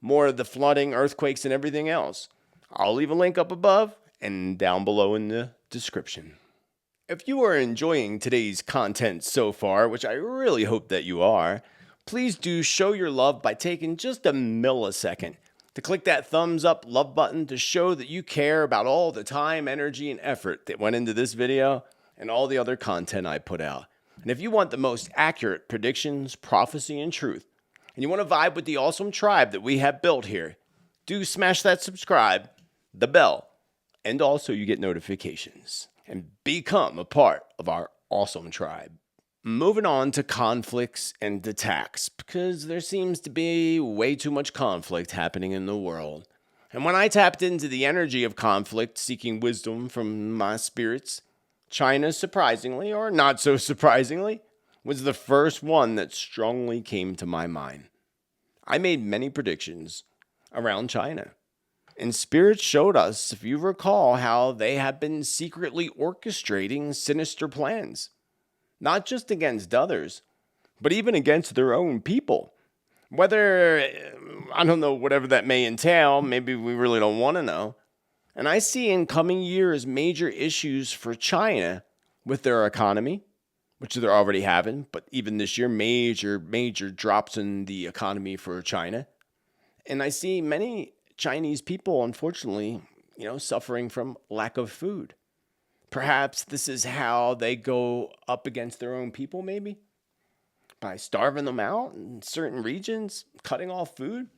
more of the flooding, earthquakes, and everything else, I'll leave a link up above and down below in the description. If you are enjoying today's content so far, which I really hope that you are, please do show your love by taking just a millisecond to click that thumbs up love button to show that you care about all the time, energy, and effort that went into this video and all the other content I put out. And if you want the most accurate predictions, prophecy, and truth, and you want to vibe with the awesome tribe that we have built here, do smash that subscribe, the bell, and also you get notifications and become a part of our awesome tribe. Moving on to conflicts and attacks, because there seems to be way too much conflict happening in the world. And when I tapped into the energy of conflict, seeking wisdom from my spirits, China, surprisingly, or not so surprisingly, was the first one that strongly came to my mind. I made many predictions around China. And Spirit showed us, if you recall, how they have been secretly orchestrating sinister plans. Not just against others, but even against their own people. Whether, I don't know, whatever that may entail, maybe we really don't want to know. And I see in coming years major issues for China with their economy, which they're already having, but even this year, major drops in the economy for China. And I see many Chinese people, unfortunately, suffering from lack of food. Perhaps this is how they go up against their own people, maybe? By starving them out in certain regions, cutting off food?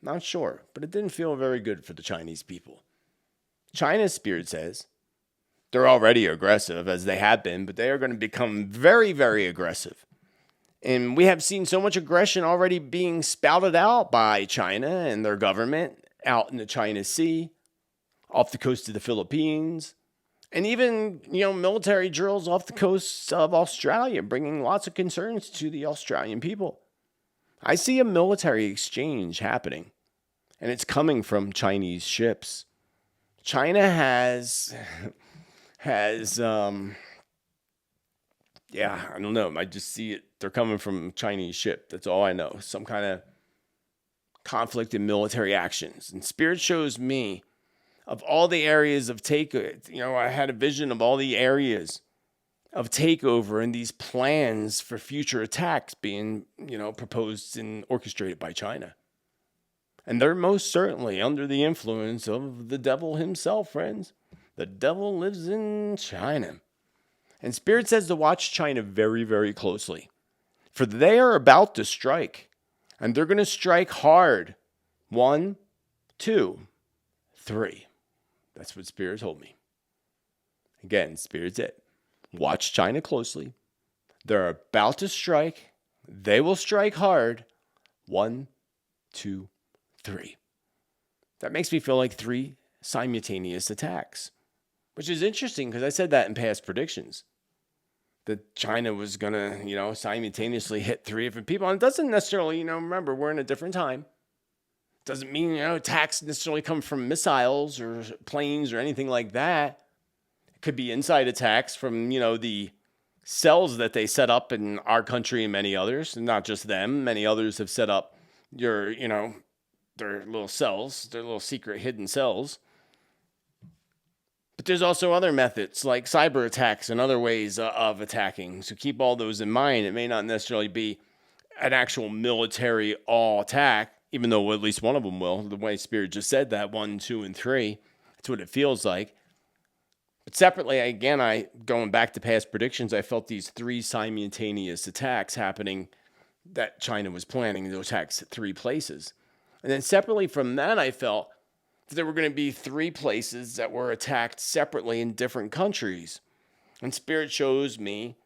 Not sure, but it didn't feel very good for the Chinese people. China's Spirit says They're already aggressive, as they have been, but they are going to become very, very aggressive. And we have seen so much aggression already being spouted out by China and their government out in the China Sea, off the coast of the Philippines, and even, military drills off the coast of Australia, bringing lots of concerns to the Australian people. I see a military exchange happening, and it's coming from Chinese ships. China has I don't know. I just see it. They're coming from Chinese ship. That's all I know. Some kind of conflict in military actions. And Spirit shows me of all the areas of takeover. I had a vision of all the areas of takeover and these plans for future attacks being, proposed and orchestrated by China. And they're most certainly under the influence of the devil himself, friends. The devil lives in China. And Spirit says to watch China very, very closely. For they are about to strike. And they're going to strike hard. 1, 2, 3. That's what Spirit told me. Again, Spirit's it. Watch China closely. They're about to strike. They will strike hard. 1, 2, 3. That makes me feel like 3 simultaneous attacks. Which is interesting because I said that in past predictions. That China was going to, simultaneously hit 3 different people. And it doesn't necessarily, remember, we're in a different time. Doesn't mean, attacks necessarily come from missiles or planes or anything like that. It could be inside attacks from, the cells that they set up in our country and many others. And not just them. Many others have set up their little cells, their little secret hidden cells. But there's also other methods like cyber attacks and other ways of attacking. So keep all those in mind. It may not necessarily be an actual military all attack, even though at least one of them will. The way Spirit just said that, 1, 2, and 3. That's what it feels like. But separately, again, going back to past predictions, I felt these 3 simultaneous attacks happening that China was planning to attacks at 3 places. And then separately from that, I felt there were going to be 3 places that were attacked separately in different countries. And Spirit shows me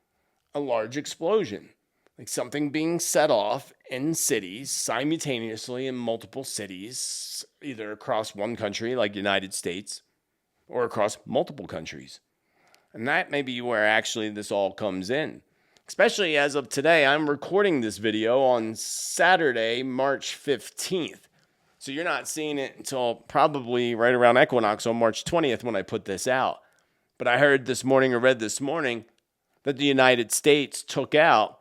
a large explosion, like something being set off in cities simultaneously in multiple cities, either across one country like United States or across multiple countries. And that may be where actually this all comes in. Especially as of today, I'm recording this video on Saturday, March 15th. So you're not seeing it until probably right around equinox on March 20th when I put this out. But I heard this morning or read this morning that the United States took out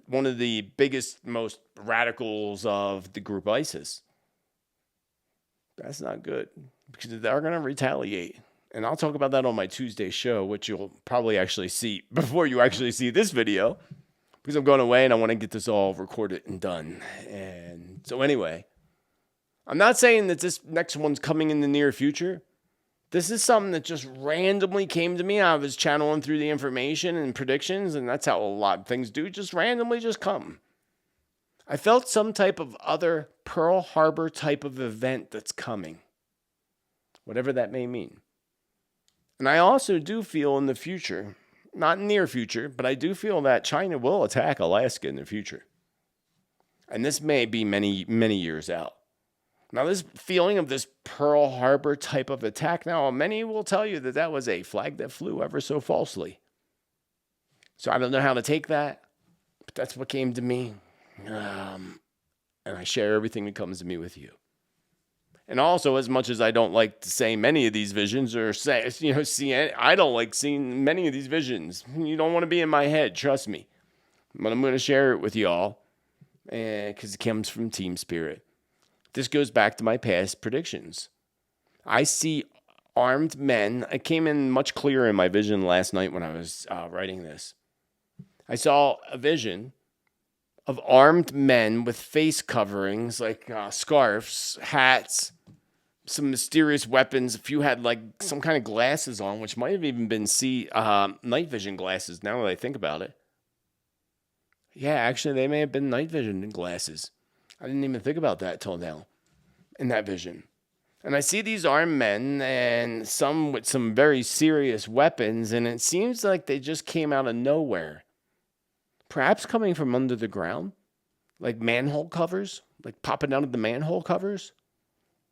one of the biggest, most radicals of the group ISIS. That's not good because they're going to retaliate. And I'll talk about that on my Tuesday show, which you'll probably actually see before you actually see this video because I'm going away and I want to get this all recorded and done. And so anyway, I'm not saying that this next one's coming in the near future. This is something that just randomly came to me. I was channeling through the information and predictions, and that's how a lot of things do, just randomly just come. I felt some type of other Pearl Harbor type of event that's coming, whatever that may mean. And I also do feel in the future, not near future, but I do feel that China will attack Alaska in the future. And this may be many, many years out. Now, this feeling of this Pearl Harbor type of attack, now, many will tell you that that was a flag that flew ever so falsely. So I don't know how to take that, but that's what came to me. And I share everything that comes to me with you. And also, as much as I don't like to say many of these visions or say, I don't like seeing many of these visions. You don't want to be in my head, trust me. But I'm going to share it with y'all because it comes from Team Spirit. This goes back to my past predictions. I see armed men. I came in much clearer in my vision last night when I was writing this. I saw a vision of armed men with face coverings like scarves, hats, some mysterious weapons. A few had like some kind of glasses on, which might have even been night vision glasses now that I think about it. Yeah, actually, they may have been night vision glasses. I didn't even think about that till now in that vision. And I see these armed men and some with some very serious weapons, and it seems like they just came out of nowhere. Perhaps coming from under the ground, like manhole covers, like popping out of the manhole covers.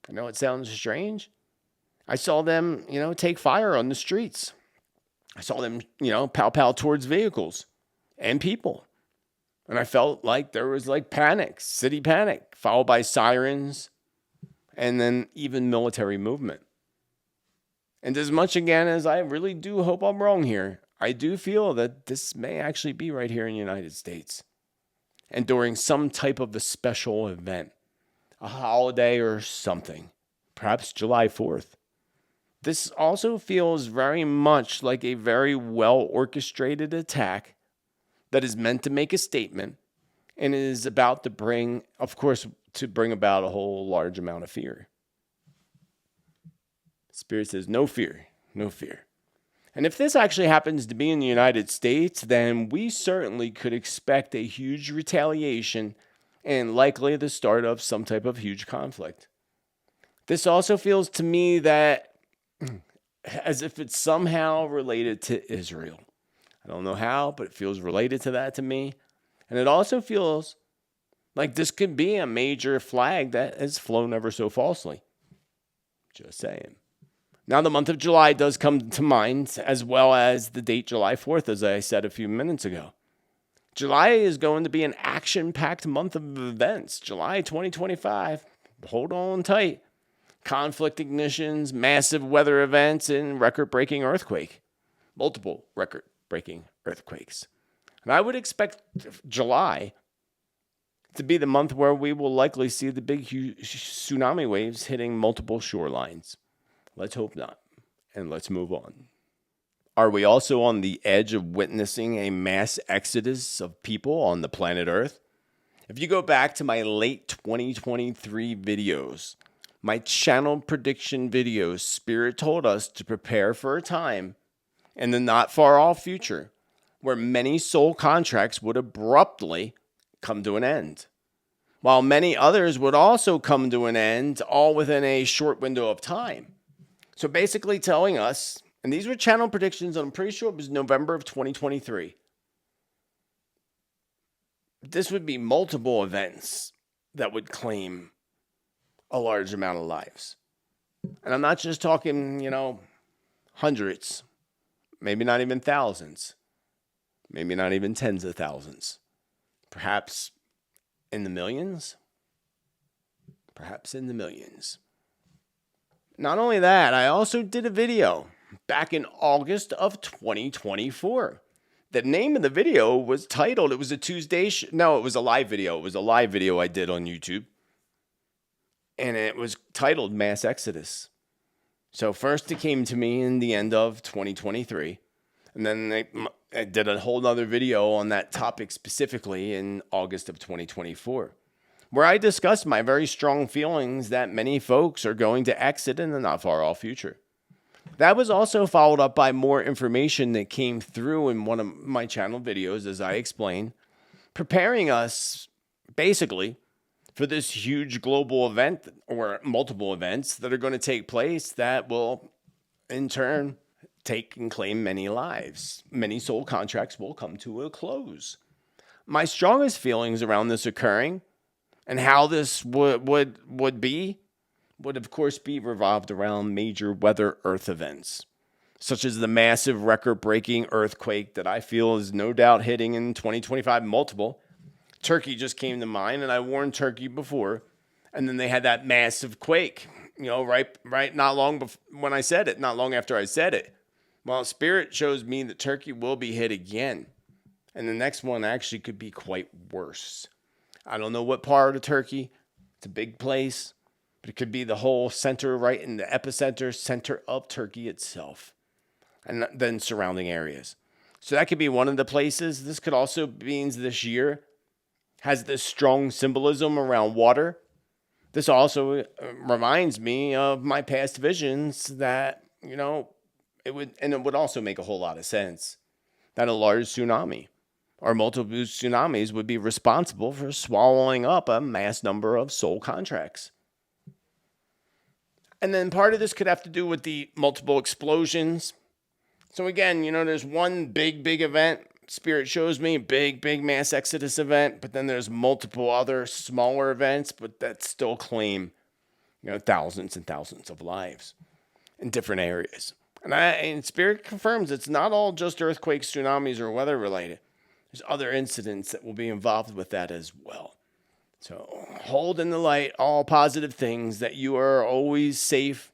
I know it sounds strange. I saw them, take fire on the streets. I saw them, pow towards vehicles and people. And I felt like there was like panic, city panic, followed by sirens and then even military movement. And as much again as I really do hope I'm wrong here, I do feel that this may actually be right here in the United States. And during some type of a special event, a holiday or something, perhaps July 4th. This also feels very much like a very well orchestrated attack that is meant to make a statement and is about to bring, of course, to bring about a whole large amount of fear. Spirit says, no fear, no fear. And if this actually happens to be in the United States, then we certainly could expect a huge retaliation and likely the start of some type of huge conflict. This also feels to me that as if it's somehow related to Israel. I don't know how, but it feels related to that to me. And it also feels like this could be a major flag that has flown ever so falsely. Just saying. Now, the month of July does come to mind, as well as the date July 4th, as I said a few minutes ago. July is going to be an action-packed month of events. July 2025. Hold on tight. Conflict ignitions, massive weather events, and record-breaking earthquake. Multiple record-breaking earthquakes. And I would expect July to be the month where we will likely see the big tsunami waves hitting multiple shorelines. Let's hope not. And let's move on. Are we also on the edge of witnessing a mass exodus of people on the planet Earth? If you go back to my late 2023 videos, my channel prediction videos, Spirit told us to prepare for a time in the not far off future where many soul contracts would abruptly come to an end, while many others would also come to an end, all within a short window of time. So basically telling us, and these were channel predictions, I'm pretty sure it was November of 2023. This would be multiple events that would claim a large amount of lives. And I'm not just talking, hundreds, maybe not even thousands, maybe not even tens of thousands, perhaps in the millions, perhaps in the millions. Not only that, I also did a video back in August of 2024. The name of the video was titled, it was a Tuesday, no, it was a live video. It was a live video I did on YouTube. And it was titled Mass Exodus. So first it came to me in the end of 2023. And then I did a whole other video on that topic specifically in August of 2024. Where I discussed my very strong feelings that many folks are going to exit in the not far off future. That was also followed up by more information that came through in one of my channel videos, as I explained, preparing us basically for this huge global event or multiple events that are going to take place that will in turn take and claim many lives. Many soul contracts will come to a close. My strongest feelings around this occurring and how this would of course be revolved around major weather earth events, such as the massive record-breaking earthquake that I feel is no doubt hitting in 2025, multiple. Turkey just came to mind, and I warned Turkey before, and then they had that massive quake, right not long when I said it, not long after I said it. Well, Spirit shows me that Turkey will be hit again, and the next one actually could be quite worse. I don't know what part of Turkey. It's a big place, but it could be the whole center, right in the epicenter, center of Turkey itself, and then surrounding areas. So that could be one of the places. This could also mean this year has this strong symbolism around water. This also reminds me of my past visions that, it would also make a whole lot of sense that a large tsunami or multiple tsunamis would be responsible for swallowing up a mass number of soul contracts. And then part of this could have to do with the multiple explosions. So again, there's one big event. Spirit shows me big mass exodus event, but then there's multiple other smaller events, but that still claim, thousands and thousands of lives in different areas. And Spirit confirms it's not all just earthquakes, tsunamis, or weather related. There's other incidents that will be involved with that as well. So hold in the light all positive things, that you are always safe,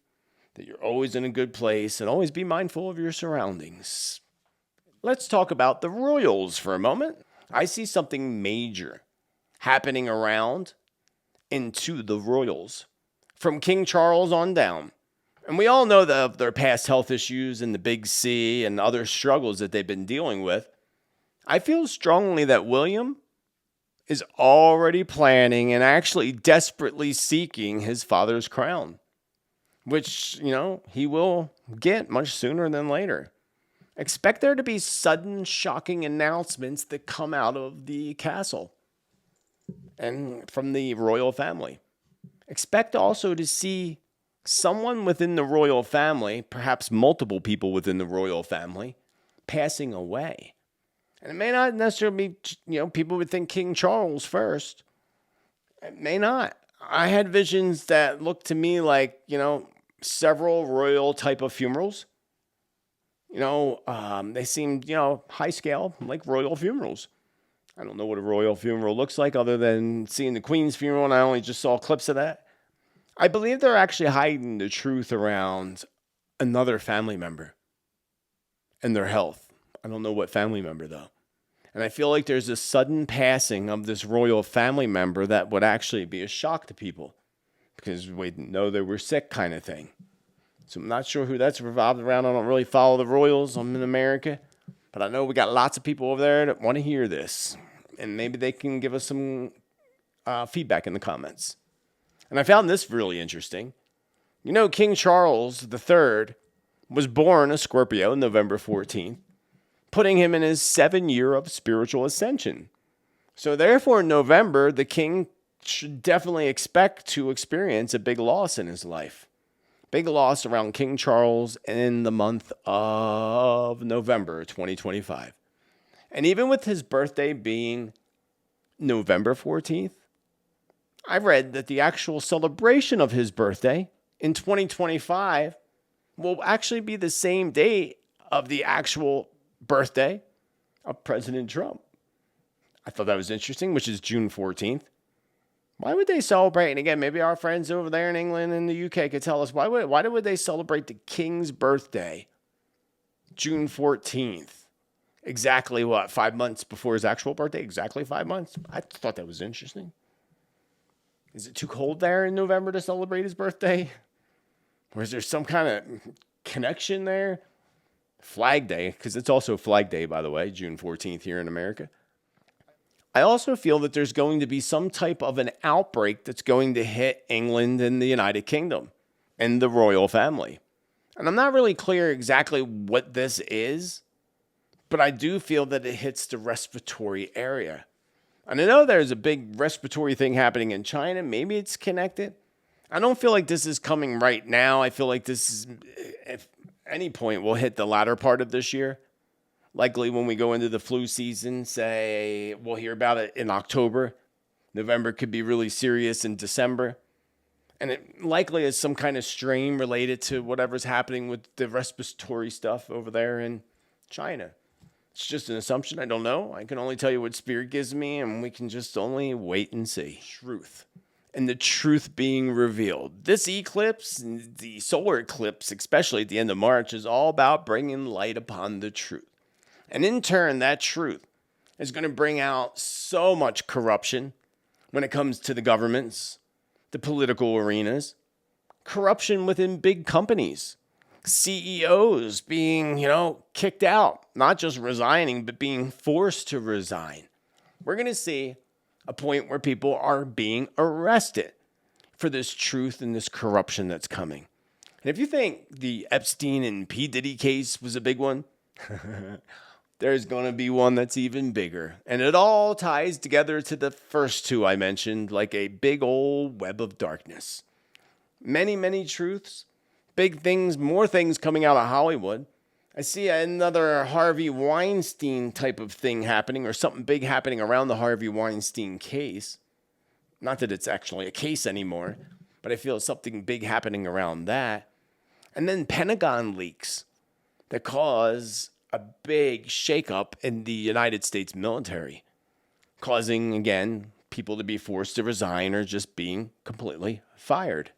that you're always in a good place, and always be mindful of your surroundings. Let's talk about the royals for a moment. I see something major happening around into the royals, from King Charles on down. And we all know of their past health issues and the big C and other struggles that they've been dealing with. I feel strongly that William is already planning and actually desperately seeking his father's crown, which, he will get much sooner than later. Expect there to be sudden, shocking announcements that come out of the castle and from the royal family. Expect also to see someone within the royal family, perhaps multiple people within the royal family, passing away. And it may not necessarily be, people would think King Charles first. It may not. I had visions that looked to me like, several royal type of funerals. They seemed, high scale, like royal funerals. I don't know what a royal funeral looks like other than seeing the Queen's funeral, and I only just saw clips of that. I believe they're actually hiding the truth around another family member and their health. I don't know what family member, though. And I feel like there's a sudden passing of this royal family member that would actually be a shock to people because we didn't know they were sick, kind of thing. So I'm not sure who that's revolved around. I don't really follow the royals. I'm in America. But I know we got lots of people over there that want to hear this. And maybe they can give us some feedback in the comments. And I found this really interesting. King Charles III was born a Scorpio November 14th, putting him in his 7th year of spiritual ascension. So therefore, in November, the king should definitely expect to experience a big loss in his life. Big loss around King Charles in the month of November 2025. And even with his birthday being November 14th, I read that the actual celebration of his birthday in 2025 will actually be the same date of the actual birthday of President Trump. I thought that was interesting, which is June 14th. Why would they celebrate? And again, maybe our friends over there in England and the UK could tell us why would they celebrate the king's birthday June 14th? Exactly 5 months before his actual birthday? Exactly 5 months? I thought that was interesting. Is it too cold there in November to celebrate his birthday? Or is there some kind of connection there? Flag Day, because it's also Flag Day, by the way, June 14th here in America. I also feel that there's going to be some type of an outbreak that's going to hit England and the United Kingdom and the royal family. And I'm not really clear exactly what this is, but I do feel that it hits the respiratory area. And I know there's a big respiratory thing happening in China. Maybe it's connected. I don't feel like this is coming right now. I feel like this is, if any point, will hit the latter part of this year. Likely when we go into the flu season, say, we'll hear about it in October. November could be really serious in December. And it likely is some kind of strain related to whatever's happening with the respiratory stuff over there in China. It's just an assumption. I don't know. I can only tell you what Spirit gives me, and we can just only wait and see. Truth. And the truth being revealed. This eclipse, the solar eclipse, especially at the end of March, is all about bringing light upon the truth. And in turn, that truth is going to bring out so much corruption when it comes to the governments, the political arenas, corruption within big companies, CEOs being, kicked out, not just resigning, but being forced to resign. We're going to see a point where people are being arrested for this truth and this corruption that's coming. And if you think the Epstein and P. Diddy case was a big one, there's going to be one that's even bigger. And it all ties together to the first two I mentioned like a big old web of darkness. Many, many truths. Big things, more things coming out of Hollywood. I see another Harvey Weinstein type of thing happening, or something big happening around the Harvey Weinstein case. Not that it's actually a case anymore, but I feel something big happening around that. And then Pentagon leaks that cause a big shakeup in the United States military, causing, again, people to be forced to resign or just being completely fired.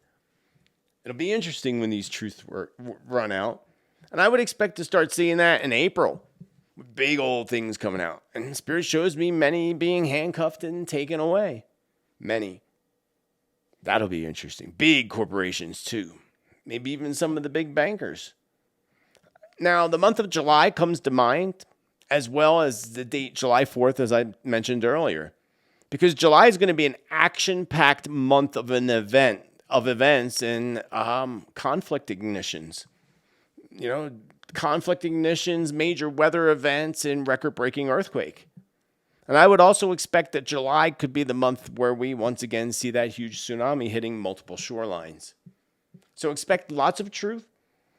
It'll be interesting when these truths run out. And I would expect to start seeing that in April, with big old things coming out. And Spirit shows me many being handcuffed and taken away. Many. That'll be interesting. Big corporations, too. Maybe even some of the big bankers. Now, the month of July comes to mind, as well as the date July 4th, as I mentioned earlier. Because July is going to be an action-packed month of events and conflict ignitions. Conflict ignitions, major weather events, and record-breaking earthquake. And I would also expect that July could be the month where we once again see that huge tsunami hitting multiple shorelines. So expect lots of truth.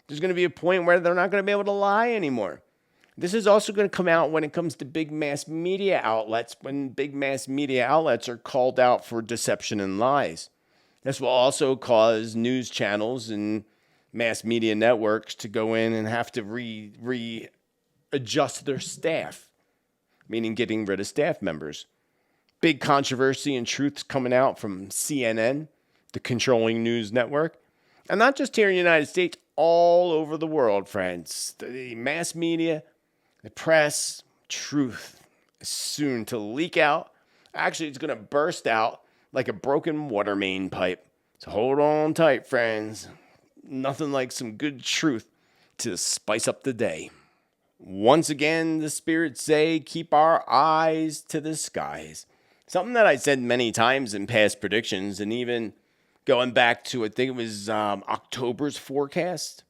There's going to be a point where they're not going to be able to lie anymore. This is also going to come out when it comes to big mass media outlets, when big mass media outlets are called out for deception and lies. This will also cause news channels and mass media networks to go in and have to readjust their staff, meaning getting rid of staff members. Big controversy and truths coming out from CNN, the controlling news network. And not just here in the United States, all over the world, friends. The mass media, the press, truth is soon to leak out. Actually, it's going to burst out like a broken water main pipe. So hold on tight, friends. Nothing like some good truth to spice up the day. Once again, the spirits say, keep our eyes to the skies. Something that I said many times in past predictions, and even going back to, I think it was October's forecast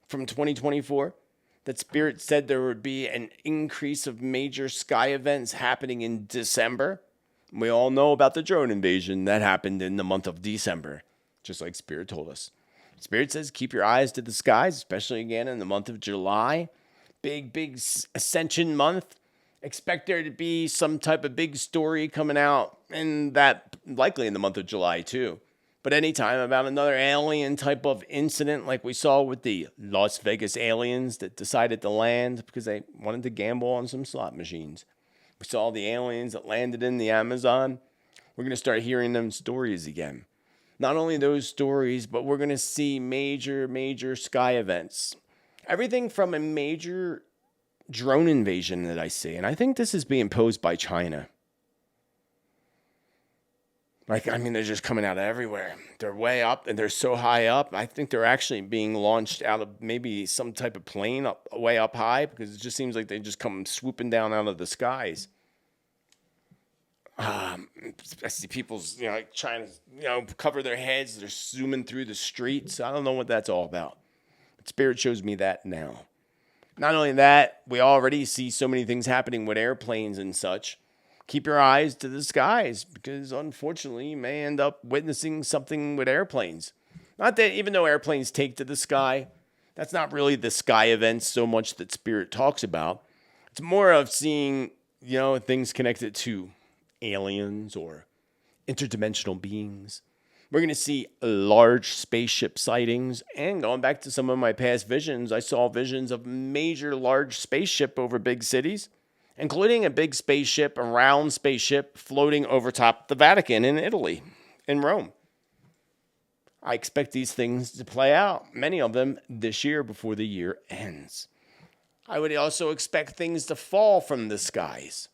from 2024, that Spirit said there would be an increase of major sky events happening in December. We all know about the drone invasion that happened in the month of December, just like Spirit told us. Spirit says keep your eyes to the skies, especially again in the month of July. Big ascension month. Expect there to be some type of big story coming out, and that likely in the month of July too. But anytime about another alien type of incident like we saw with the Las Vegas aliens that decided to land because they wanted to gamble on some slot machines. We saw the aliens that landed in the Amazon. We're going to start hearing them stories again. Not only those stories, but we're going to see major sky events. Everything from a major drone invasion that I see. And I think this is being posed by China. They're just coming out of everywhere. They're way up, and they're so high up. I think they're actually being launched out of maybe some type of plane way up high, because it just seems like they just come swooping down out of the skies. I see people, trying to, cover their heads. They're zooming through the streets. I don't know what that's all about. But Spirit shows me that now. Not only that, we already see so many things happening with airplanes and such. Keep your eyes to the skies, because unfortunately you may end up witnessing something with airplanes. Not that even though airplanes take to the sky, that's not really the sky events so much that Spirit talks about. It's more of seeing, things connected to aliens or interdimensional beings. We're going to see large spaceship sightings. And going back to some of my past visions, I saw visions of major large spaceship over big cities, including a big spaceship, a round spaceship floating over top the Vatican in Italy, in Rome. I expect these things to play out, many of them this year before the year ends. I would also expect things to fall from the skies.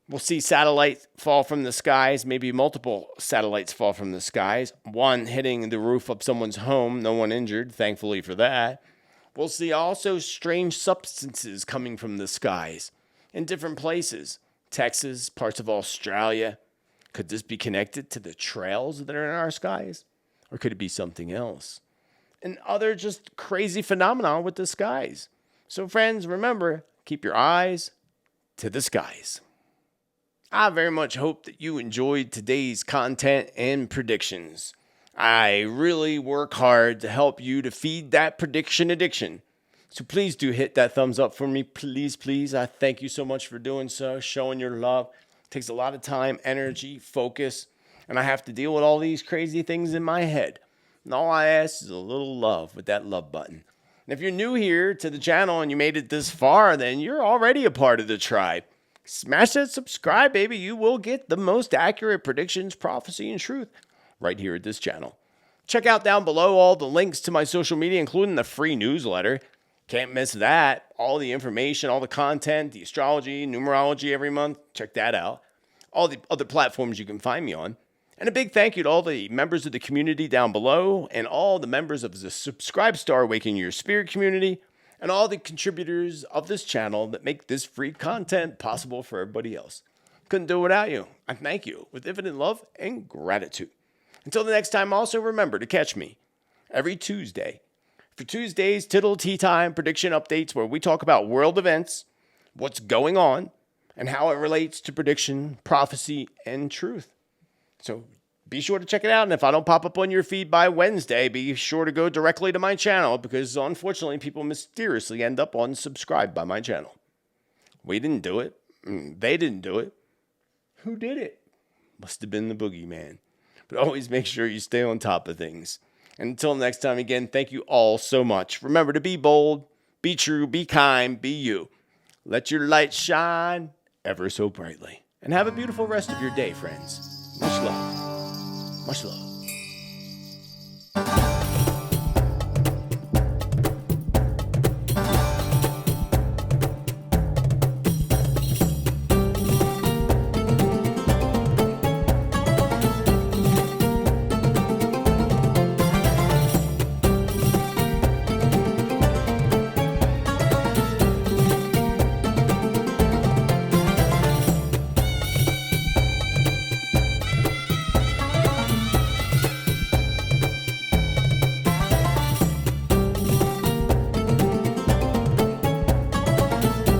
We'll see satellites fall from the skies, maybe multiple satellites fall from the skies, one hitting the roof of someone's home, no one injured, thankfully for that. We'll see also strange substances coming from the skies in different places. Texas, parts of Australia. Could this be connected to the trails that are in our skies? Or could it be something else? And other just crazy phenomena with the skies. So friends, remember, keep your eyes to the skies. I very much hope that you enjoyed today's content and predictions. I really work hard to help you to feed that prediction addiction. So please do hit that thumbs up for me, please, please. I thank you so much for doing so, showing your love. It takes a lot of time, energy, focus, and I have to deal with all these crazy things in my head. And all I ask is a little love with that love button. And if you're new here to the channel and you made it this far, then you're already a part of the tribe. Smash that subscribe, baby. You will get the most accurate predictions, prophecy, and truth right here at this channel. Check out down below all the links to my social media, including the free newsletter. Can't miss that. All the information, all the content, the astrology, numerology every month. Check that out. All the other platforms you can find me on. And a big thank you to all the members of the community down below and all the members of the Subscribe Star Awaken Your Spirit community and all the contributors of this channel that make this free content possible for everybody else. Couldn't do it without you. I thank you with infinite love and gratitude. Until the next time, also remember to catch me every Tuesday for Tuesday's Tittle Tea Time prediction updates, where we talk about world events, what's going on, and how it relates to prediction, prophecy, and truth. So be sure to check it out. And if I don't pop up on your feed by Wednesday, be sure to go directly to my channel, because unfortunately people mysteriously end up unsubscribed by my channel. We didn't do it. They didn't do it. Who did it? Must have been the boogeyman. But always make sure you stay on top of things. And until next time, again, thank you all so much. Remember to be bold, be true, be kind, be you. Let your light shine ever so brightly. And have a beautiful rest of your day, friends. Much love. Much love.